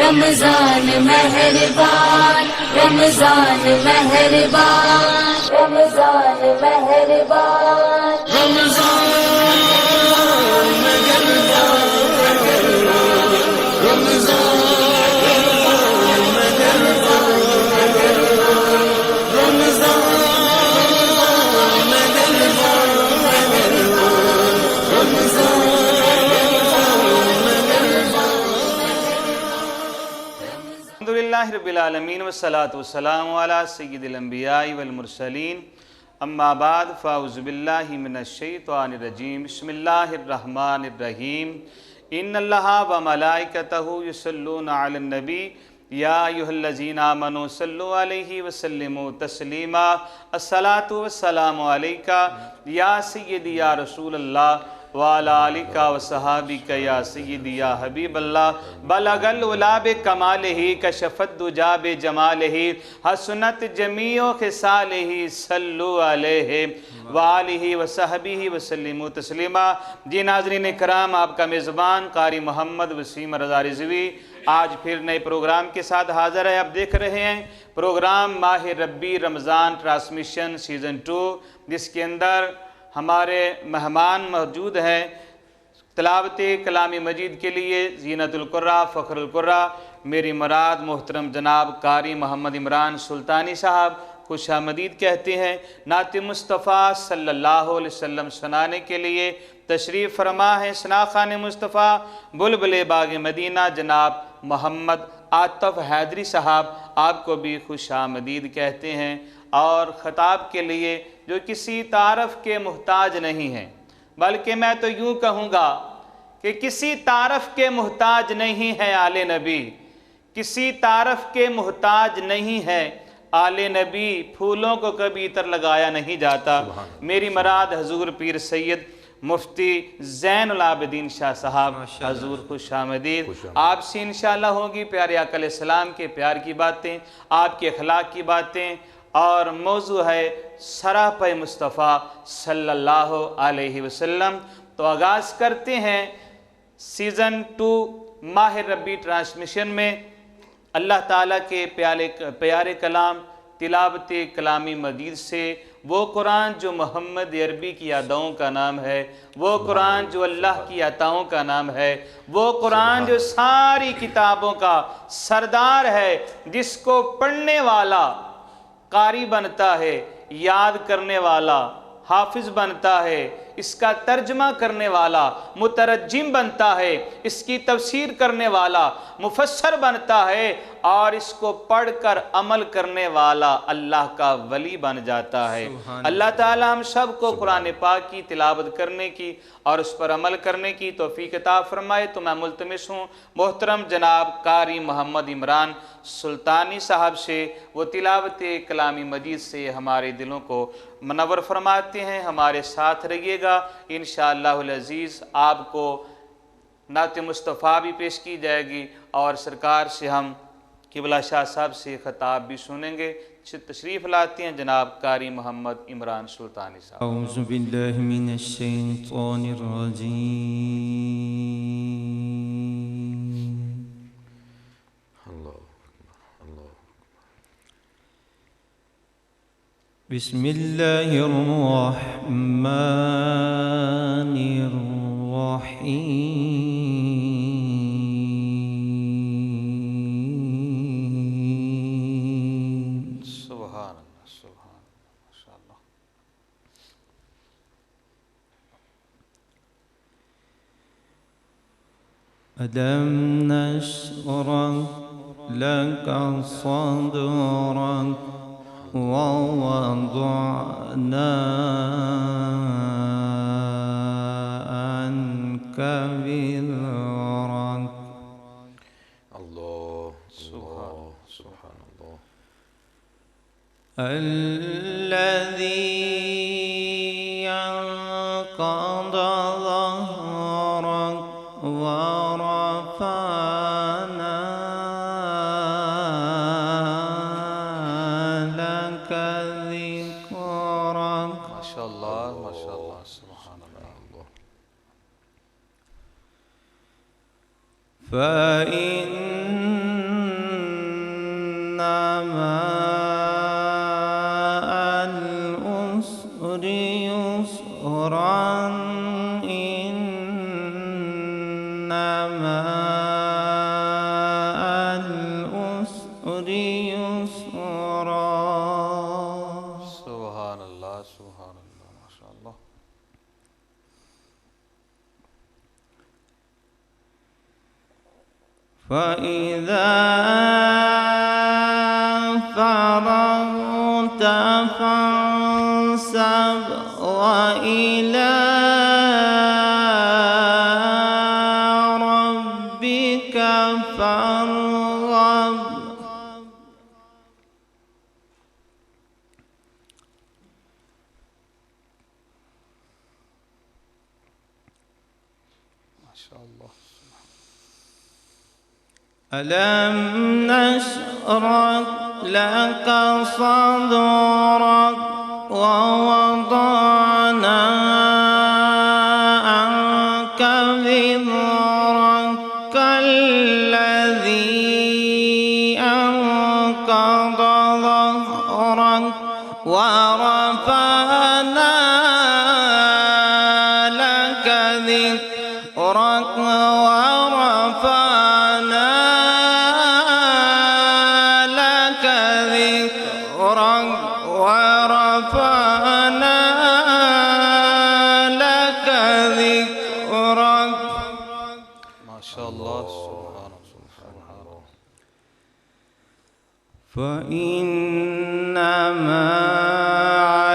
رمضان مہربان رمضان مہربان رمضان مہربان رمضان الحمدللہ رب العالمین والصلاة والسلام علی سید الانبیاء والمرسلین اما بعد فاعوذ باللہ من الشیطان الرجیم بسم اللہ الرحمن الرحیم ان اللہ وملائکتہ یصلون علی النبی یا ایھا الذین آمنوا صلوا علیہ وسلموا تسلیما الصلاۃ والسلام علیکہ یا سیدی یا رسول اللہ وعلی آلک وصحابک یا سیدی یا حبیب اللہ بلغ العلا بکمالہ کشف الدجی بجمالہ حسنت جمیع خصالہ صلو علیہ وآلہ وصحبہ وسلموا تسلیما۔ جی ناظرین کرام، آپ کا میزبان قاری محمد وسیم رضا رضوی آج پھر نئے پروگرام کے ساتھ حاضر ہے۔ آپ دیکھ رہے ہیں پروگرام ماہ ربی رمضان ٹرانسمیشن سیزن 2، جس کے اندر ہمارے مہمان موجود ہیں تلاوت کلام مجید کے لیے زینت القرآ فخر القرآ میری مراد محترم جناب قاری محمد عمران سلطانی صاحب خوش آمدید کہتے ہیں۔ نعت مصطفیٰ صلی اللہ علیہ وسلم سنانے کے لیے تشریف فرما ہے ثناخان مصطفیٰ بلبل باغ مدینہ جناب محمد عاطف حیدری صاحب، آپ کو بھی خوش آمدید کہتے ہیں۔ اور خطاب کے لیے جو کسی تعارف کے محتاج نہیں ہیں، بلکہ میں تو یوں کہوں گا کہ کسی تعارف کے محتاج نہیں ہے آل نبی، کسی تعارف کے محتاج نہیں ہے آل نبی، پھولوں کو کبھی عطر لگایا نہیں جاتا۔ میری مراد حضور پیر سید مفتی زین العابدین شاہ صاحب، حضور خوش آمدید۔ آپ سے انشاءاللہ ہوگی پیارے آقا علیہ السلام کے پیار کی باتیں، آپ کے اخلاق کی باتیں، اور موضوع ہے سراپہ مصطفیٰ صلی اللہ علیہ وسلم۔ تو آغاز کرتے ہیں سیزن 2 ماہ ربی ٹرانسمیشن میں اللہ تعالیٰ کے پیارے کلام تلاوت کلامی مجید سے، وہ قرآن جو محمد عربی کی اداؤں کا نام ہے، وہ قرآن جو اللہ کی عطاؤں کا نام ہے، وہ قرآن جو ساری کتابوں کا سردار ہے، جس کو پڑھنے والا قاری بنتا ہے، یاد کرنے والا حافظ بنتا ہے، اس کا ترجمہ کرنے والا مترجم بنتا ہے، اس کی تفسیر کرنے والا مفسر بنتا ہے، اور اس کو پڑھ کر عمل کرنے والا اللہ کا ولی بن جاتا ہے۔ اللہ تعالی ہم سب کو قرآن پاک کی تلاوت کرنے کی اور اس پر عمل کرنے کی توفیق عطا فرمائے۔ تو میں ملتمس ہوں محترم جناب قاری محمد عمران سلطانی صاحب سے، وہ تلاوت کلامی مجید سے ہمارے دلوں کو منور فرماتے ہیں۔ ہمارے ساتھ رہیے گا انشاءاللہ العزیز۔ آپ کو نعت مصطفیٰ بھی پیش کی جائے گی اور سرکار سے ہم قبلہ شاہ صاحب سے خطاب بھی سنیں گے۔ تشریف لاتے ہیں جناب قاری محمد عمران سلطانی صاحب۔ اعوذ باللہ من الشیطان الرجیم، بسم اللہ الرحمن الرحیم۔ سبحان اللہ، سبحان اللہ، ماشاءاللہ۔ ألم نشرح لك صدرك ووضعنا عنك وزرك اللہ سبحان اللہ الذي ينقض ظهرك ورفعنا لك ذكرك ماشاءاللہ ماشاءاللہ، سبحان اللہ۔ فإن مع العسر يسرا إن مع العسر يسرا. سبحان اللہ سبحان اللہ ماشاء اللہ. فإذا فرغت فانصب وإلى ربك فارغب. ماشاء اللہ. ألم نشرح لك صدرك ووضعنا عنك وزرك الذي أنقض ظهرك ورفعنا لك ذكرك ورفعنا لك ذكرك. ماشاء اللہ سبحان اللہ. فإن مع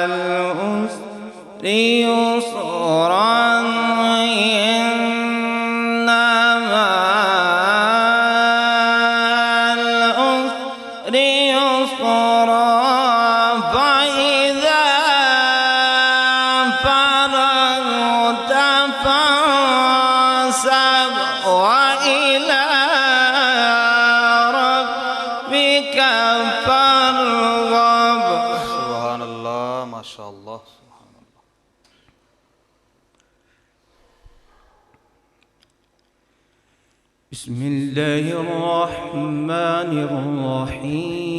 العسر يسرا إن مع العسر يسرا. فإذا فرغت فانصب وإلى ربك فارغب. سبحان اللہ ماشاء اللہ سبحان اللہ. بسم الله الرحمن الرحيم.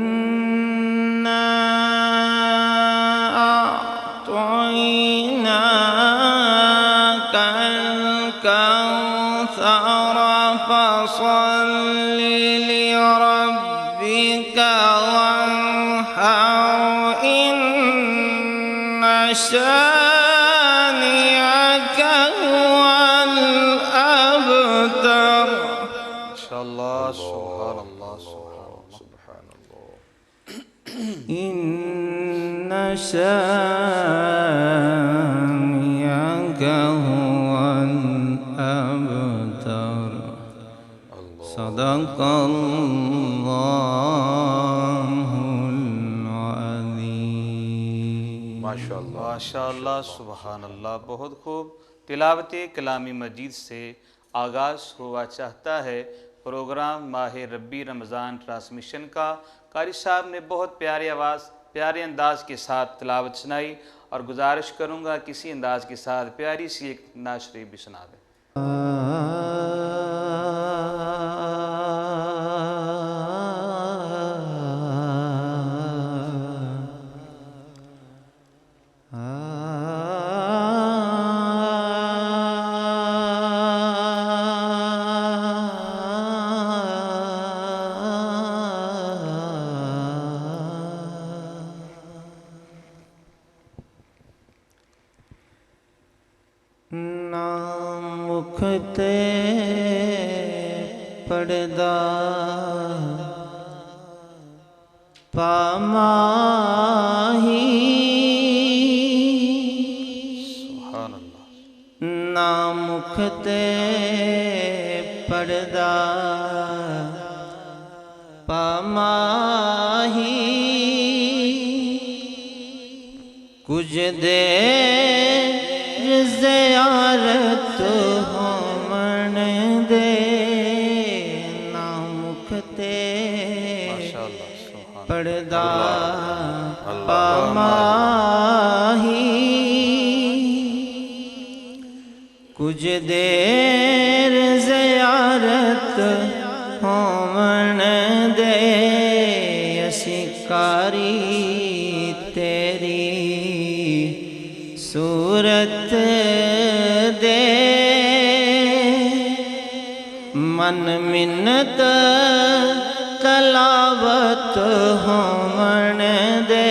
إنا أعطيناك الكوثر فصل لربك وانحر إن شانئك هو الأبتر. ماشاء اللہ سبحان اللہ سبحان اللہ. إن شانئك هو الأبتر. صدق الله العظيم. ماشاء اللہ. ماشاء اللہ سبحان اللہ. بہت خوب. تلاوت کلام مجید سے آغاز ہوا چاہتا ہے پروگرام ماہ ربی رمضان ٹرانسمیشن کا. قاری صاحب نے بہت پیارے آواز پیارے انداز کے ساتھ تلاوت سنائی اور گزارش کروں گا کسی انداز کے ساتھ پیاری سی ایک نعت شریف بھی سنا دیں. مکھتے پردہ پاماہی سبحان اللہ. نامکھتے پردہ پاماہی کچھ دیر زیارت ہمن دے نامکھتے ماشاء اللہ سبحان پردہ اللہ. پاماہی کچھ دیر زیارت ہون دے اسی کاری تیری صورت دے من منت تلاوت ہون دے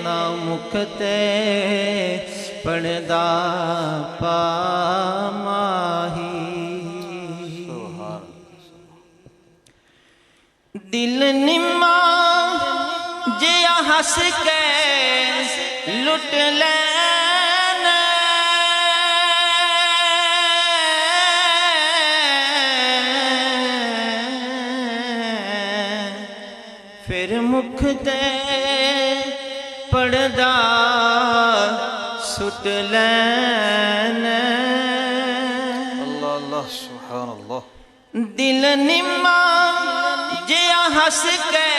نا مکتے پڑھدا پا ماہی دل نما جیا ہس کے لٹ لین پھر مکھ تے پڑھدا سٹ لین اللہ اللہ سبحان اللہ دل نما جیا ہس کے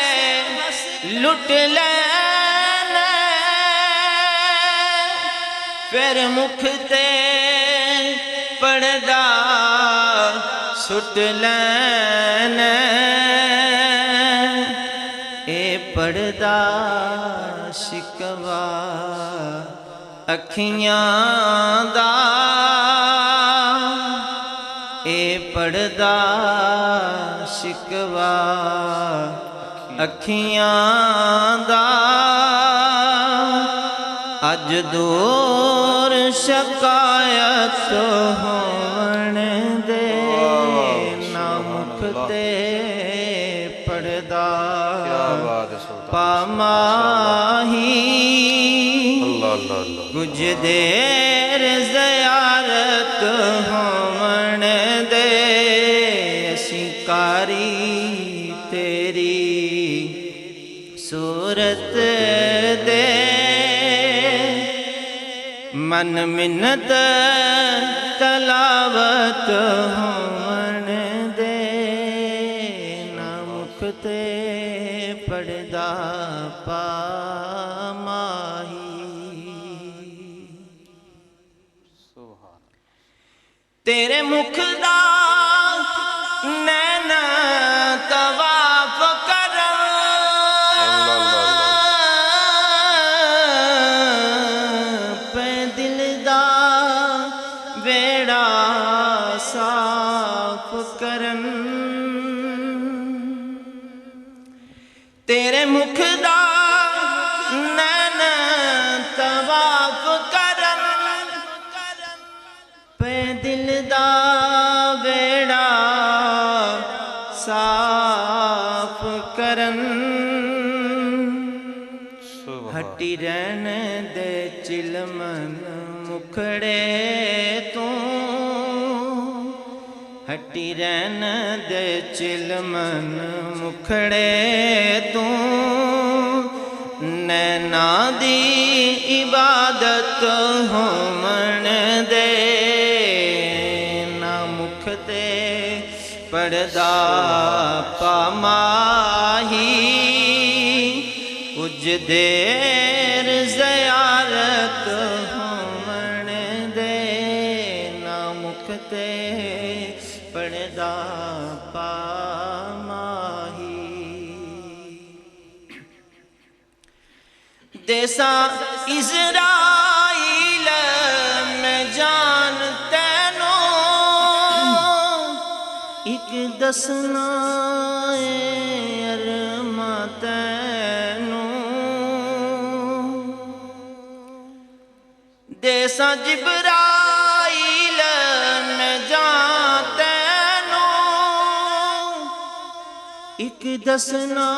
لٹ لین پھر مکھ تے پڑھدا سٹ لین اے پڑھدا شکوا اکھیاں دا اے پڑھدا شکوا اکھیاں دا اج دور شکایت ہون دے نا مکھ تے پڑھدا کیا بات ہے سلطان پا ماہی اللہ اللہ اللہ کچھ دیر زیارت ہون دے اسی کاری تیری صورت دے من منت تلاوت ہون دے نا مکھ تے پڑھدا پا ماہی تیرے مکھ دا نین طواف کرن پہ دل دا ویڑا صاف کرن تیرے مکھ دا نین طواف کرن پہ دل دا ویڑا صاف کرن ہٹی رہن دے چلمن مکھڑے تو ہٹی رہن دے چلمن مکھڑے تو نینا دی عبادت ہون دے نا مکھ تے پڑھدا پا ماہی کچھ دیر زیارت ہون دے نا مکھ تے پڑھدا پا ماہی دیسا اسرائیل میں جان تینو ایک دسنا ارما تینو دیسا جبرائیل میں جان تینو ایک دسنا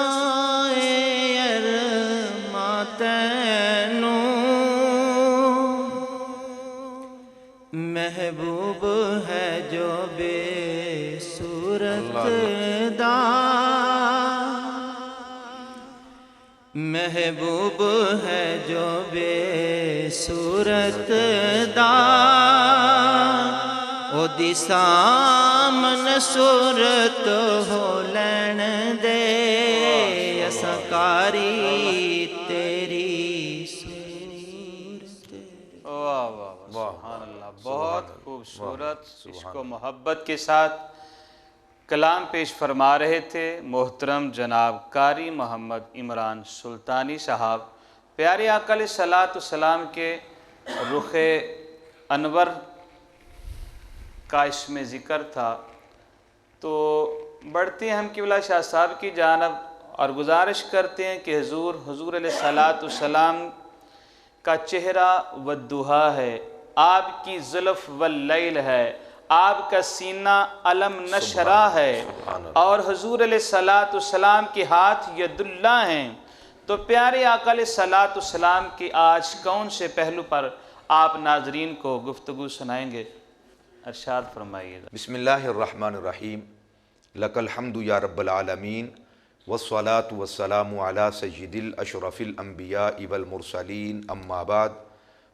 ارما تینو محبوب ہے جو بے صورت دا محبوب ہے جو بے صورت دا او دی سامن صورت ہو لین دے اساں کاری تیری صورت واہ واہ واہ سبحان اللہ بہت خوب خوبصورت عشق و محبت کے ساتھ کلام پیش فرما رہے تھے محترم جناب قاری محمد عمران سلطانی صاحب۔ پیارے آقا علیہ الصلوۃ والسلام کے رخ انور کا اس میں ذکر تھا، تو بڑھتے ہیں ہم قبلہ شاہ صاحب کی جانب اور گزارش کرتے ہیں کہ حضور علیہ الصلوۃ والسلام کا چہرہ والضحیٰ ہے، آپ کی زلف واللیل ہے، آپ کا سینہ علم نشرہ ہے، اور حضور علیہ الصلوۃ والسلام کے ہاتھ ید اللہ ہیں۔ تو پیارے آقا علیہ الصلوۃ والسلام کی آج کون سے پہلو پر آپ ناظرین کو گفتگو سنائیں گے؟ ارشاد فرمائیے گا۔ بسم اللہ الرحمن الرحیم، لک الحمد یا رب العالمین، والصلاة والسلام علی سید الاشرف الانبیاء والمرسلین، اما بعد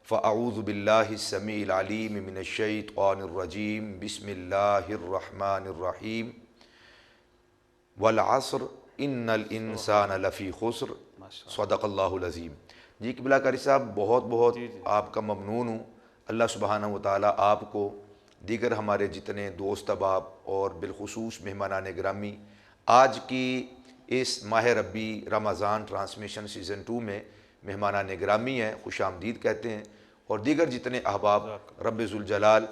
فاعوذ باللہ السمیع العلیم من الشیطان الرجیم، بسم اللہ الرحمن الرحیم، والعصر ان الانسان لفی خسر، صدق اللہ العظیم۔ جی قبلہ قاری صاحب بہت بہت آپ کا ممنون ہوں۔ اللہ سبحانہ وتعالیٰ آپ کو، دیگر ہمارے جتنے دوست احباب اور بالخصوص مہمانان گرامی آج کی اس ماہ ربی رمضان ٹرانسمیشن سیزن 2 میں مہمانان گرامی ہیں، خوش آمدید کہتے ہیں، اور دیگر جتنے احباب رب ذوالجلال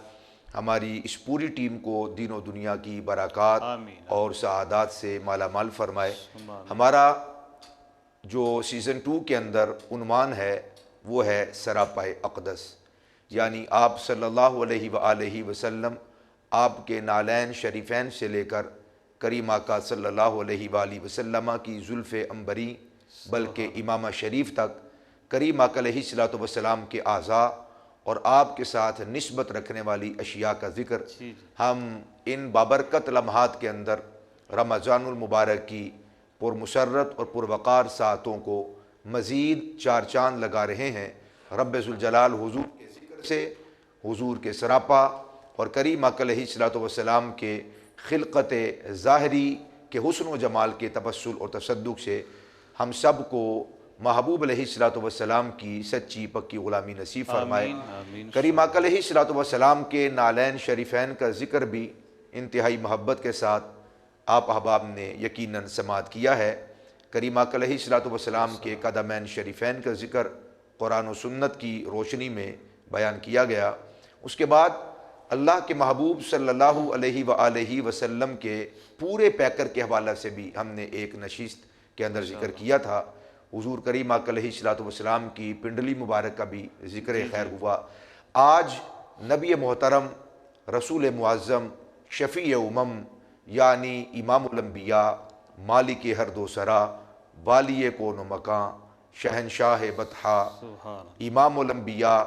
ہماری اس پوری ٹیم کو دین و دنیا کی برکات اور سعادات سے مالا مال فرمائے۔ ہمارا جو سیزن 2 کے اندر عنوان ہے وہ ہے سراپائے اقدس، یعنی آپ صلی اللہ علیہ وآلہ وسلم، آپ کے نالین شریفین سے لے کر کریم آقا صلی اللہ علیہ وآلہ وسلم کی زلف عنبری بلکہ امامہ شریف تک کریم آقا علیہ الصلوۃ والسلام کے اعضاء اور آپ کے ساتھ نسبت رکھنے والی اشیاء کا ذکر ہم ان بابرکت لمحات کے اندر رمضان المبارک کی پرمسرت اور پروقار ساعتوں کو مزید چار چاند لگا رہے ہیں۔ رب ذوالجلال حضور کے ذکر سے، حضور کے سراپا اور کریم آقا علیہ الصلوۃ والسلام کے خلقت ظاہری کے حسن و جمال کے تبسل اور تصدق سے ہم سب کو محبوب علیہ الصلوۃ والسلام کی سچی پکی غلامی نصیب فرمائے۔ کریم آقا علیہ الصلوۃ والسلام کے نالین شریفین کا ذکر بھی انتہائی محبت کے ساتھ آپ احباب نے یقیناً سماعت کیا ہے۔ کریم آقا علیہ الصلوۃ والسلام کے قدمین شریفین کا ذکر قرآن و سنت کی روشنی میں بیان کیا گیا۔ اس کے بعد اللہ کے محبوب صلی اللہ علیہ وآلہ وسلم کے پورے پیکر کے حوالہ سے بھی ہم نے ایک نشست کے اندر ذکر کیا تھا۔ حضور کریم آقا علیہ الصلوۃ والسلام کی پنڈلی مبارک کا بھی ذکر خیر ہوا۔ آج نبی محترم، رسول معظم، شفیع امم، یعنی امام الانبیاء، مالک ہر دو سرا، والی کون و مکان، شہنشاہ بطحا، امام الانبیاء،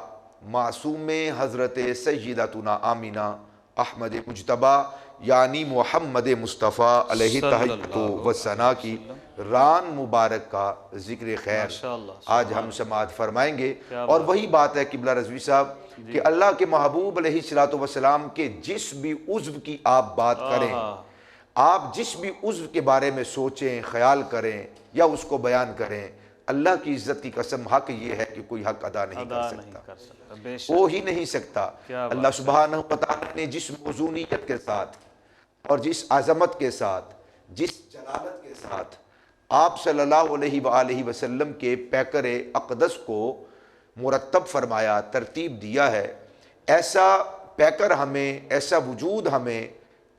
معصوم حضرت سیدتنا آمینہ احمد مجتبیٰ یعنی محمد مصطفیٰ علیہ تحیت و ثنا کی ران مبارک کا ذکر خیر آج ہم سماعت فرمائیں گے۔ اور وہی بات ہے قبلہ رضوی صاحب کہ اللہ کے محبوب علیہ الصلوۃ والسلام کے جس بھی عضو کی آپ بات کریں، آپ جس بھی عضو کے بارے میں سوچیں، خیال کریں یا اس کو بیان کریں، اللہ کی عزت کی قسم حق یہ ہے کہ کوئی حق ادا نہیں کر سکتا، ہو ہی نہیں سکتا۔ اللہ سبحانہ وتعالی نے جس موزونیت کے ساتھ اور جس عظمت کے ساتھ، جس جلالت کے ساتھ آپ صلی اللہ علیہ وآلہ وسلم کے پیکر اقدس کو مرتب فرمایا، ترتیب دیا ہے، ایسا پیکر ہمیں، ایسا وجود ہمیں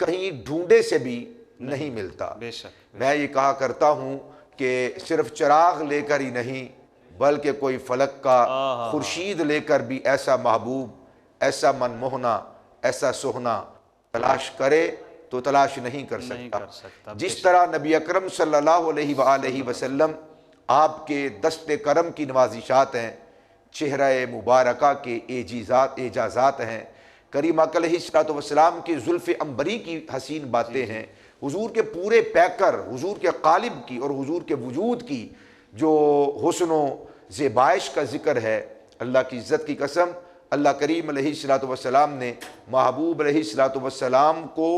کہیں ڈھونڈے سے بھی نہیں ملتا۔ میں یہ کہا کرتا ہوں کہ صرف چراغ لے کر ہی نہیں بلکہ کوئی فلک کا خورشید لے کر بھی ایسا محبوب، ایسا من موہنا، ایسا سہنا تلاش کرے تو تلاش نہیں کر سکتا۔ جس طرح نبی اکرم صلی اللہ علیہ وآلہ وسلم آپ کے دست کرم کی نوازشات ہیں، چہرہ مبارکہ کے اعجازات ہیں، کریم آقا علیہ الصلوۃ والسلام کی زلف عنبری کی حسین باتیں ہیں، حضور کے پورے پیکر، حضور کے قالب کی اور حضور کے وجود کی جو حسن و زیبائش کا ذکر ہے۔ اللہ کی عزت کی قسم، اللہ کریم علیہ الصلوۃ والسلام نے محبوب علیہ الصلوۃ والسلام کو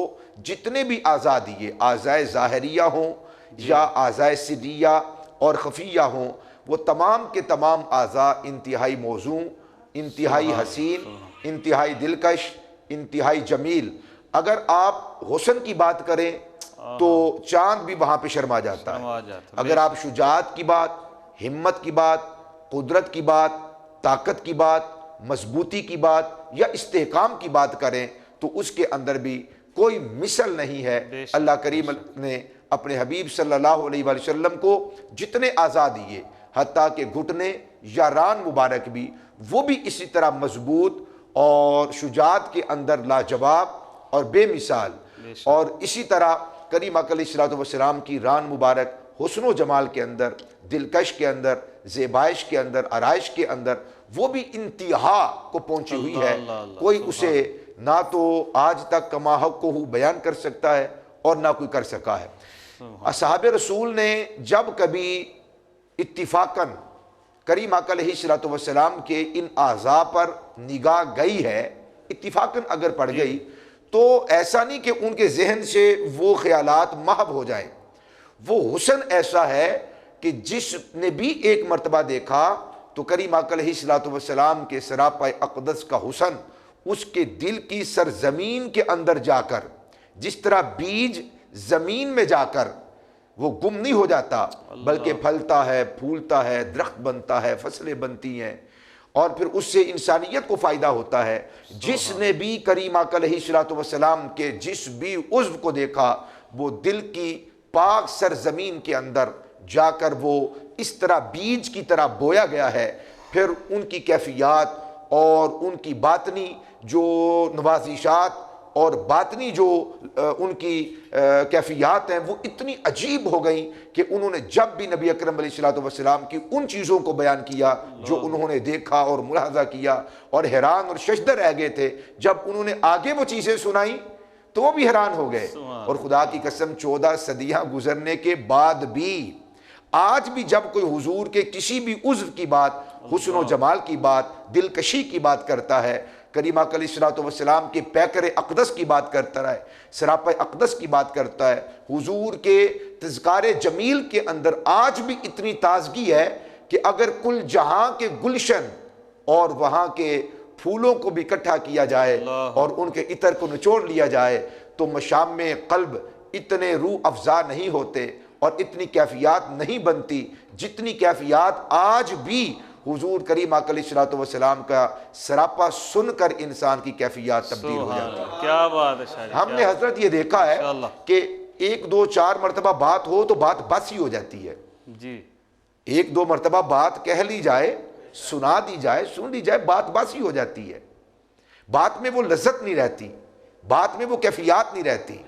جتنے بھی اعضاء دیے، اعضاء ظاہریہ ہوں یا اعضاء سریہ اور خفیہ ہوں، وہ تمام کے تمام اعضاء انتہائی موزوں، انتہائی حسین، انتہائی دلکش، انتہائی جمیل. اگر آپ حسن کی بات کریں تو چاند بھی وہاں پہ شرما جاتا ہے. اگر آپ شجاعت کی بات، ہمت کی بات، قدرت کی بات، طاقت کی بات، مضبوطی کی بات یا استحکام کی بات کریں تو اس کے اندر بھی کوئی مثل نہیں ہے. اللہ کریم نے اپنے حبیب صلی اللہ علیہ وآلہ وسلم کو جتنے اعضاء دیے، حتیٰ کہ گھٹنے یا ران مبارک بھی، وہ بھی اسی طرح مضبوط اور شجاعت کے اندر لاجواب اور بے مثال. اور اسی طرح کریم آقا علیہ السلام کی ران مبارک حسن و جمال کے اندر، دلکش کے اندر، زیبائش کے اندر، آرائش کے اندر وہ بھی انتہا کو پہنچی ہوئی ہے. کوئی اسے نہ تو آج تک کما حق کو بیان کر سکتا ہے اور نہ کوئی کر سکا ہے. اصحاب رسول نے جب کبھی اتفاقاً کریم آقا علیہ السلام کے ان اعضاء پر نگاہ گئی ہے، اتفاقاً اگر پڑ گئی، تو ایسا نہیں کہ ان کے ذہن سے وہ خیالات محو ہو جائیں. وہ حسن ایسا ہے کہ جس نے بھی ایک مرتبہ دیکھا تو کریم آقا علیہ السلام کے سراپا اقدس کا حسن اس کے دل کی سرزمین کے اندر جا کر، جس طرح بیج زمین میں جا کر وہ گم نہیں ہو جاتا بلکہ پھلتا ہے، پھولتا ہے، درخت بنتا ہے، فصلیں بنتی ہیں اور پھر اس سے انسانیت کو فائدہ ہوتا ہے. جس نے بھی کریم آقا علیہ السلام کے جس بھی عضو کو دیکھا وہ دل کی پاک سرزمین کے اندر جا کر وہ اس طرح بیج کی طرح بویا گیا ہے. پھر ان کی کیفیات اور ان کی باطنی جو نوازشات اور باطنی جو ان کی کیفیات ہیں وہ اتنی عجیب ہو گئیں کہ انہوں نے جب بھی نبی اکرم علیہ السلام کی ان چیزوں کو بیان کیا جو انہوں نے دیکھا اور ملاحظہ کیا اور حیران اور ششدر رہ گئے تھے، جب انہوں نے آگے وہ چیزیں سنائیں تو وہ بھی حیران ہو گئے. اور خدا کی قسم 14 صدیاں گزرنے کے بعد بھی آج بھی جب کوئی حضور کے کسی بھی عضو کی بات، حسن و جمال کی بات، دلکشی کی بات کرتا ہے، کریم آقا علیہ السلام کے پیکر اقدس کی بات کرتا ہے، سراپا اقدس کی بات کرتا ہے، حضور کے تذکار جمیل کے اندر آج بھی اتنی تازگی ہے کہ اگر کل جہاں کے گلشن اور وہاں کے پھولوں کو بھی اکٹھا کیا جائے اور ان کے عطر کو نچوڑ لیا جائے تو مشام میں قلب اتنے روح افزا نہیں ہوتے اور اتنی کیفیات نہیں بنتی جتنی کیفیات آج بھی حضور کریم آقا علیہ السلام کا سراپا سن کر انسان کی کیفیات تبدیل ہو جاتی ہے. کیا بات ہے شاہ جی. ہم نے حضرت یہ دیکھا ہے کہ 1 2 4 مرتبہ بات ہو تو بات بس ہی ہو جاتی ہے جی. 1 2 مرتبہ بات کہہ لی جائے، سنا دی جائے، سن لی جائے، بات بس ہی ہو جاتی ہے. بات میں وہ لذت نہیں رہتی، بات میں وہ کیفیات نہیں رہتی،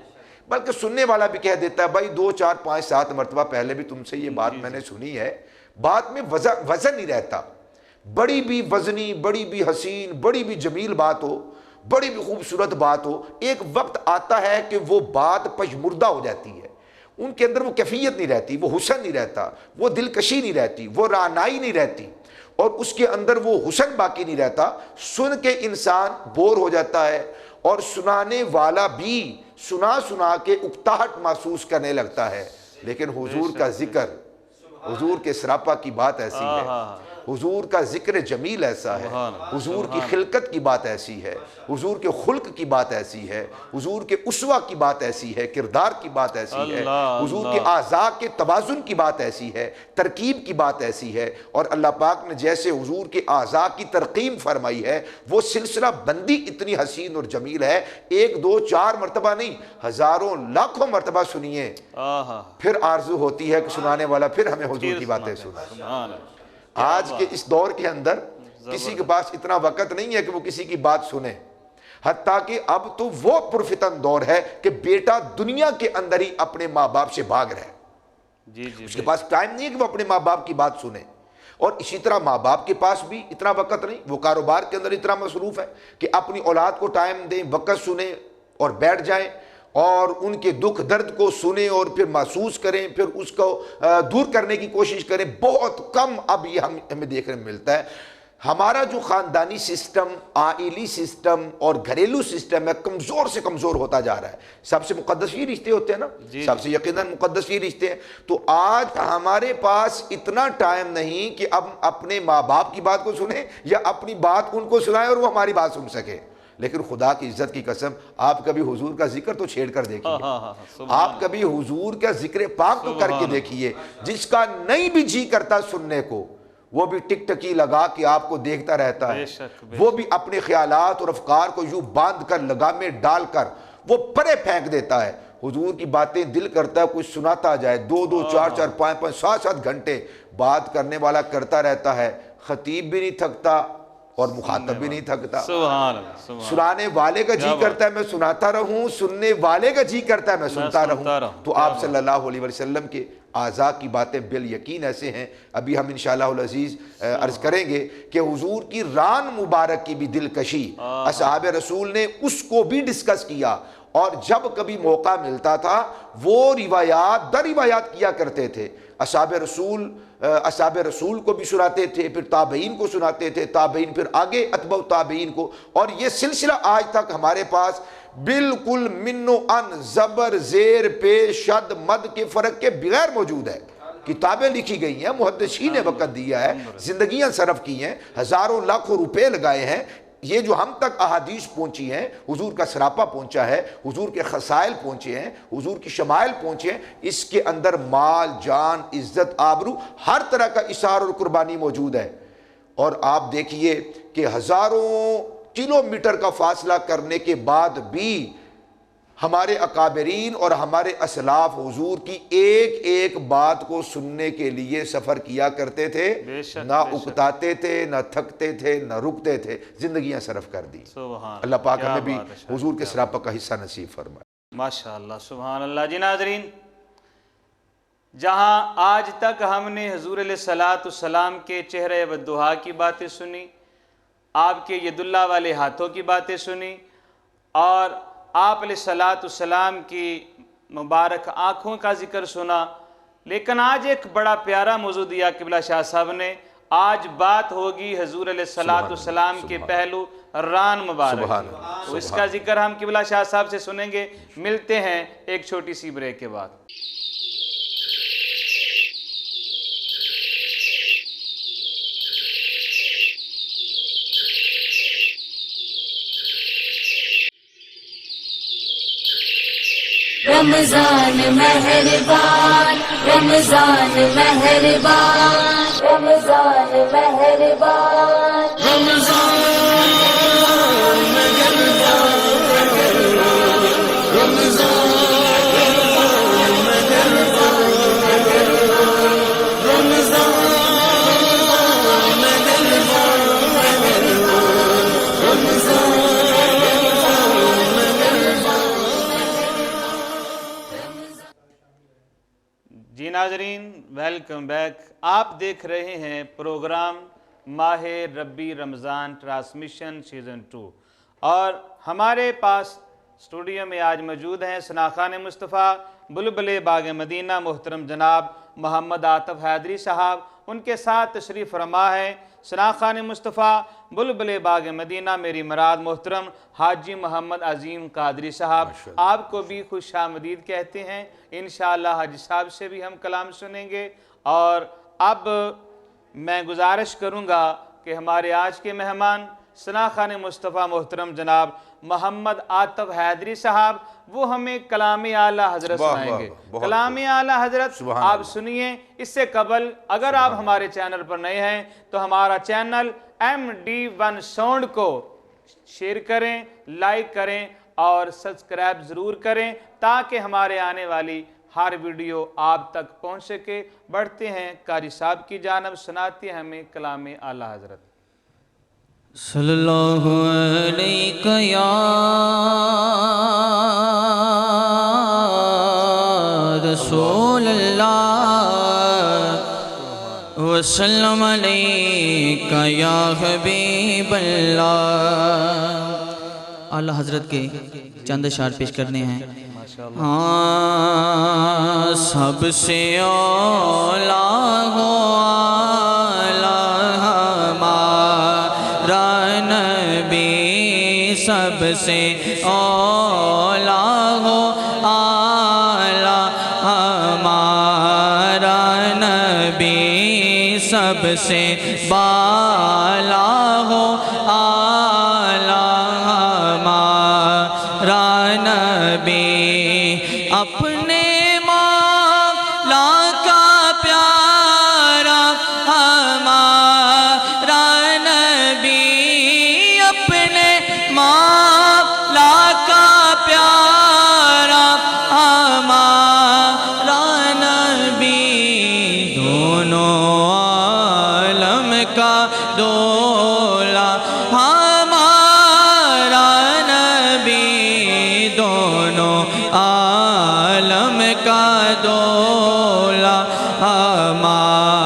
بلکہ سننے والا بھی کہہ دیتا ہے بھائی 2 4 5 7 مرتبہ پہلے بھی تم سے یہ بات میں نے سنی ہے. بات میں وزن نہیں رہتا. بڑی بھی وزنی، بڑی بھی حسین، بڑی بھی جمیل بات ہو، بڑی بھی خوبصورت بات ہو، ایک وقت آتا ہے کہ وہ بات پژمردہ ہو جاتی ہے. ان کے اندر وہ کیفیت نہیں رہتی، وہ حسن نہیں رہتا، وہ دلکشی نہیں رہتی، وہ رعنائی نہیں رہتی اور اس کے اندر وہ حسن باقی نہیں رہتا. سن کے انسان بور ہو جاتا ہے اور سنانے والا بھی سنا کے اکتاہٹ محسوس کرنے لگتا ہے. لیکن حضور کا ذکر، حضور کے سراپا کی بات ایسی ہے، حضور کا ذکر جمیل ایسا ہے، حضور کی خلقت کی بات ایسی ہے، حضور کے خلق کی بات ایسی ہے، حضور کے اسوہ کی بات ایسی ہے، کردار کی بات ایسی ہے، حضور کے اعضاء کے توازن کی بات ایسی ہے، ترکیب کی بات ایسی ہے. اور اللہ پاک نے جیسے حضور کے اعضاء کی ترقیم فرمائی ہے وہ سلسلہ بندی اتنی حسین اور جمیل ہے. 1 2 4 مرتبہ نہیں، ہزاروں لاکھوں مرتبہ سنیے، پھر آرزو ہوتی ہے کہ سنانے والا پھر ہمیں حضور کی باتیں سنائے. آج کے اس دور کے اندر کسی کے پاس اتنا وقت نہیں ہے کہ وہ کسی کی بات سنے، حتیٰ کہ اب تو وہ پرفتن دور ہے کہ بیٹا دنیا کے اندر ہی اپنے ماں باپ سے بھاگ رہا ہے. اس کے پاس ٹائم نہیں ہے کہ وہ اپنے ماں باپ کی بات سنے. اور اسی طرح ماں باپ کے پاس بھی اتنا وقت نہیں، وہ کاروبار کے اندر اتنا مصروف ہے کہ اپنی اولاد کو ٹائم دیں، وقت سنیں اور بیٹھ جائیں اور ان کے دکھ درد کو سنیں اور پھر محسوس کریں، پھر اس کو دور کرنے کی کوشش کریں. بہت کم اب یہ ہمیں دیکھنے میں ملتا ہے. ہمارا جو خاندانی سسٹم، عائلی سسٹم اور گھریلو سسٹم ہے کمزور سے کمزور ہوتا جا رہا ہے. سب سے مقدس یہ رشتے ہوتے ہیں نا، سب سے یقیناً مقدس یہ رشتے ہیں. تو آج ہمارے پاس اتنا ٹائم نہیں کہ اب اپنے ماں باپ کی بات کو سنیں یا اپنی بات ان کو سنائیں اور وہ ہماری بات سن سکے. لیکن خدا کی عزت کی قسم آپ کبھی حضور کا ذکر تو چھیڑ کر دیکھیے، آپ کبھی حضور کا ذکر پاک تو کر کے دیکھیے۔ جس کا نہیں بھی جی کرتا سننے کو وہ بھی ٹک ٹکی لگا کے آپ کو دیکھتا رہتا ہے، وہ بھی اپنے خیالات اور افکار کو یوں باندھ کر لگام میں ڈال کر وہ پرے پھینک دیتا ہے۔ حضور کی باتیں دل کرتا ہے کوئی سناتا جائے، 2 4 4 5 5 7 7 گھنٹے بات کرنے والا کرتا رہتا ہے، خطیب بھی نہیں تھکتا اور مخاطب بھی نہیں تھکتا۔ سبحان اللہ، سنانے والے کا جی کرتا ہے میں سناتا رہوں، سننے والے کا جی کرتا ہے میں سنتا رہوں۔ تو آپ صلی اللہ علیہ وسلم کے اعضاء کی باتیں بالیقین ایسے ہیں۔ ابھی ہم انشاءاللہ العزیز عرض کریں گے کہ حضور کی ران مبارک کی بھی دلکشی اصحاب رسول نے اس کو بھی ڈسکس کیا، اور جب کبھی موقع ملتا تھا وہ روایات در روایات کیا کرتے تھے۔ اصحاب رسول کو بھی سناتے تھے، پھر تابعین کو سناتے تھے، تابعین پھر آگے اتباع تابعین کو، اور یہ سلسلہ آج تک ہمارے پاس بالکل من و ان، زبر زیر پیش شد مد کے فرق کے بغیر موجود ہے۔ کتابیں لکھی گئی ہیں، محدثین نے وقت دیا ہے، زندگیاں صرف کی ہیں، ہزاروں لاکھوں روپے لگائے ہیں۔ یہ جو ہم تک احادیث پہنچی ہیں، حضور کا سراپا پہنچا ہے، حضور کے خصائل پہنچے ہیں، حضور کی شمائل پہنچے ہیں، اس کے اندر مال جان عزت آبرو ہر طرح کا اثار اور قربانی موجود ہے۔ اور آپ دیکھیے کہ ہزاروں کلومیٹر کا فاصلہ کرنے کے بعد بھی ہمارے اکابرین اور ہمارے اسلاف حضور کی ایک ایک بات کو سننے کے لیے سفر کیا کرتے تھے، نہ اکتاتے تھے، نہ تھکتے تھے، نہ رکتے تھے، زندگیاں صرف کر دی۔ اللہ پاک ہمیں بھی حضور کے سراپا کا حصہ نصیب فرمائے۔ ماشاءاللہ، سبحان اللہ۔ جی ناظرین، جہاں آج تک ہم نے حضور علیہ السلام کے چہرہ والضحیٰ کی باتیں سنی، آپ کے ید اللہ والے ہاتھوں کی باتیں سنی، اور آپ علیہ السلام کی مبارک آنکھوں کا ذکر سنا، لیکن آج ایک بڑا پیارا موضوع دیا قبلہ شاہ صاحب نے۔ آج بات ہوگی حضور علیہ السلام کے پہلو ران مبارک، تو اس کا ذکر ہم قبلہ شاہ صاحب سے سنیں گے۔ ملتے ہیں ایک چھوٹی سی بریک کے بعد۔ رمضان مہربان، رمضان مہربان، رمضان مہربان، رمضان جی ناظرین، ویلکم بیک۔ آپ دیکھ رہے ہیں پروگرام ماہ ربی رمضان ٹرانسمیشن سیزن 2، اور ہمارے پاس اسٹوڈیو میں آج موجود ہیں ثناخان مصطفیٰ بلبل باغ مدینہ محترم جناب محمد عاطف حیدری صاحب۔ ان کے ساتھ تشریف فرما ہے ثناخان مصطفیٰ بلبل باغ مدینہ میری مراد محترم حاجی محمد عظیم قادری صاحب۔ آپ کو بھی خوش آمدید کہتے ہیں۔ انشاءاللہ حاجی صاحب سے بھی ہم کلام سنیں گے، اور اب میں گزارش کروں گا کہ ہمارے آج کے مہمان ثناخان مصطفیٰ محترم جناب محمد عاطف حیدری صاحب، وہ ہمیں کلام اعلیٰ حضرت سنائیں گے۔ کلام اعلیٰ حضرت آپ سنیے۔ اس سے قبل اگر آپ ہمارے چینل پر نئے ہیں تو ہمارا چینل MD1 ساؤنڈ کو شیئر کریں، لائک کریں اور سبسکرائب ضرور کریں، تاکہ ہمارے آنے والی ہر ویڈیو آپ تک پہنچ سکے۔ بڑھتے ہیں قاری صاحب کی جانب، سناتے ہیں ہمیں کلام اعلیٰ حضرت۔ صلی اللہ علیہ یا رسول اللہ وسلم علیہ یا حبیب اللہ۔ اعلیٰ حضرت کے چند اشعار پیش کرنے ہیں۔ ہاں سب سے اولا ہو سب سے اولا ہو اعلیٰ ہمارا نبی، سب سے بالا ہو اعلیٰ اپنے مولا کا پیارا ہمارا نبی، اپنے مولا کا پیارا ہمارا نبی، دونوں عالم کا دولا ہمارا نبی، دونوں عالم کا دولا ہمارا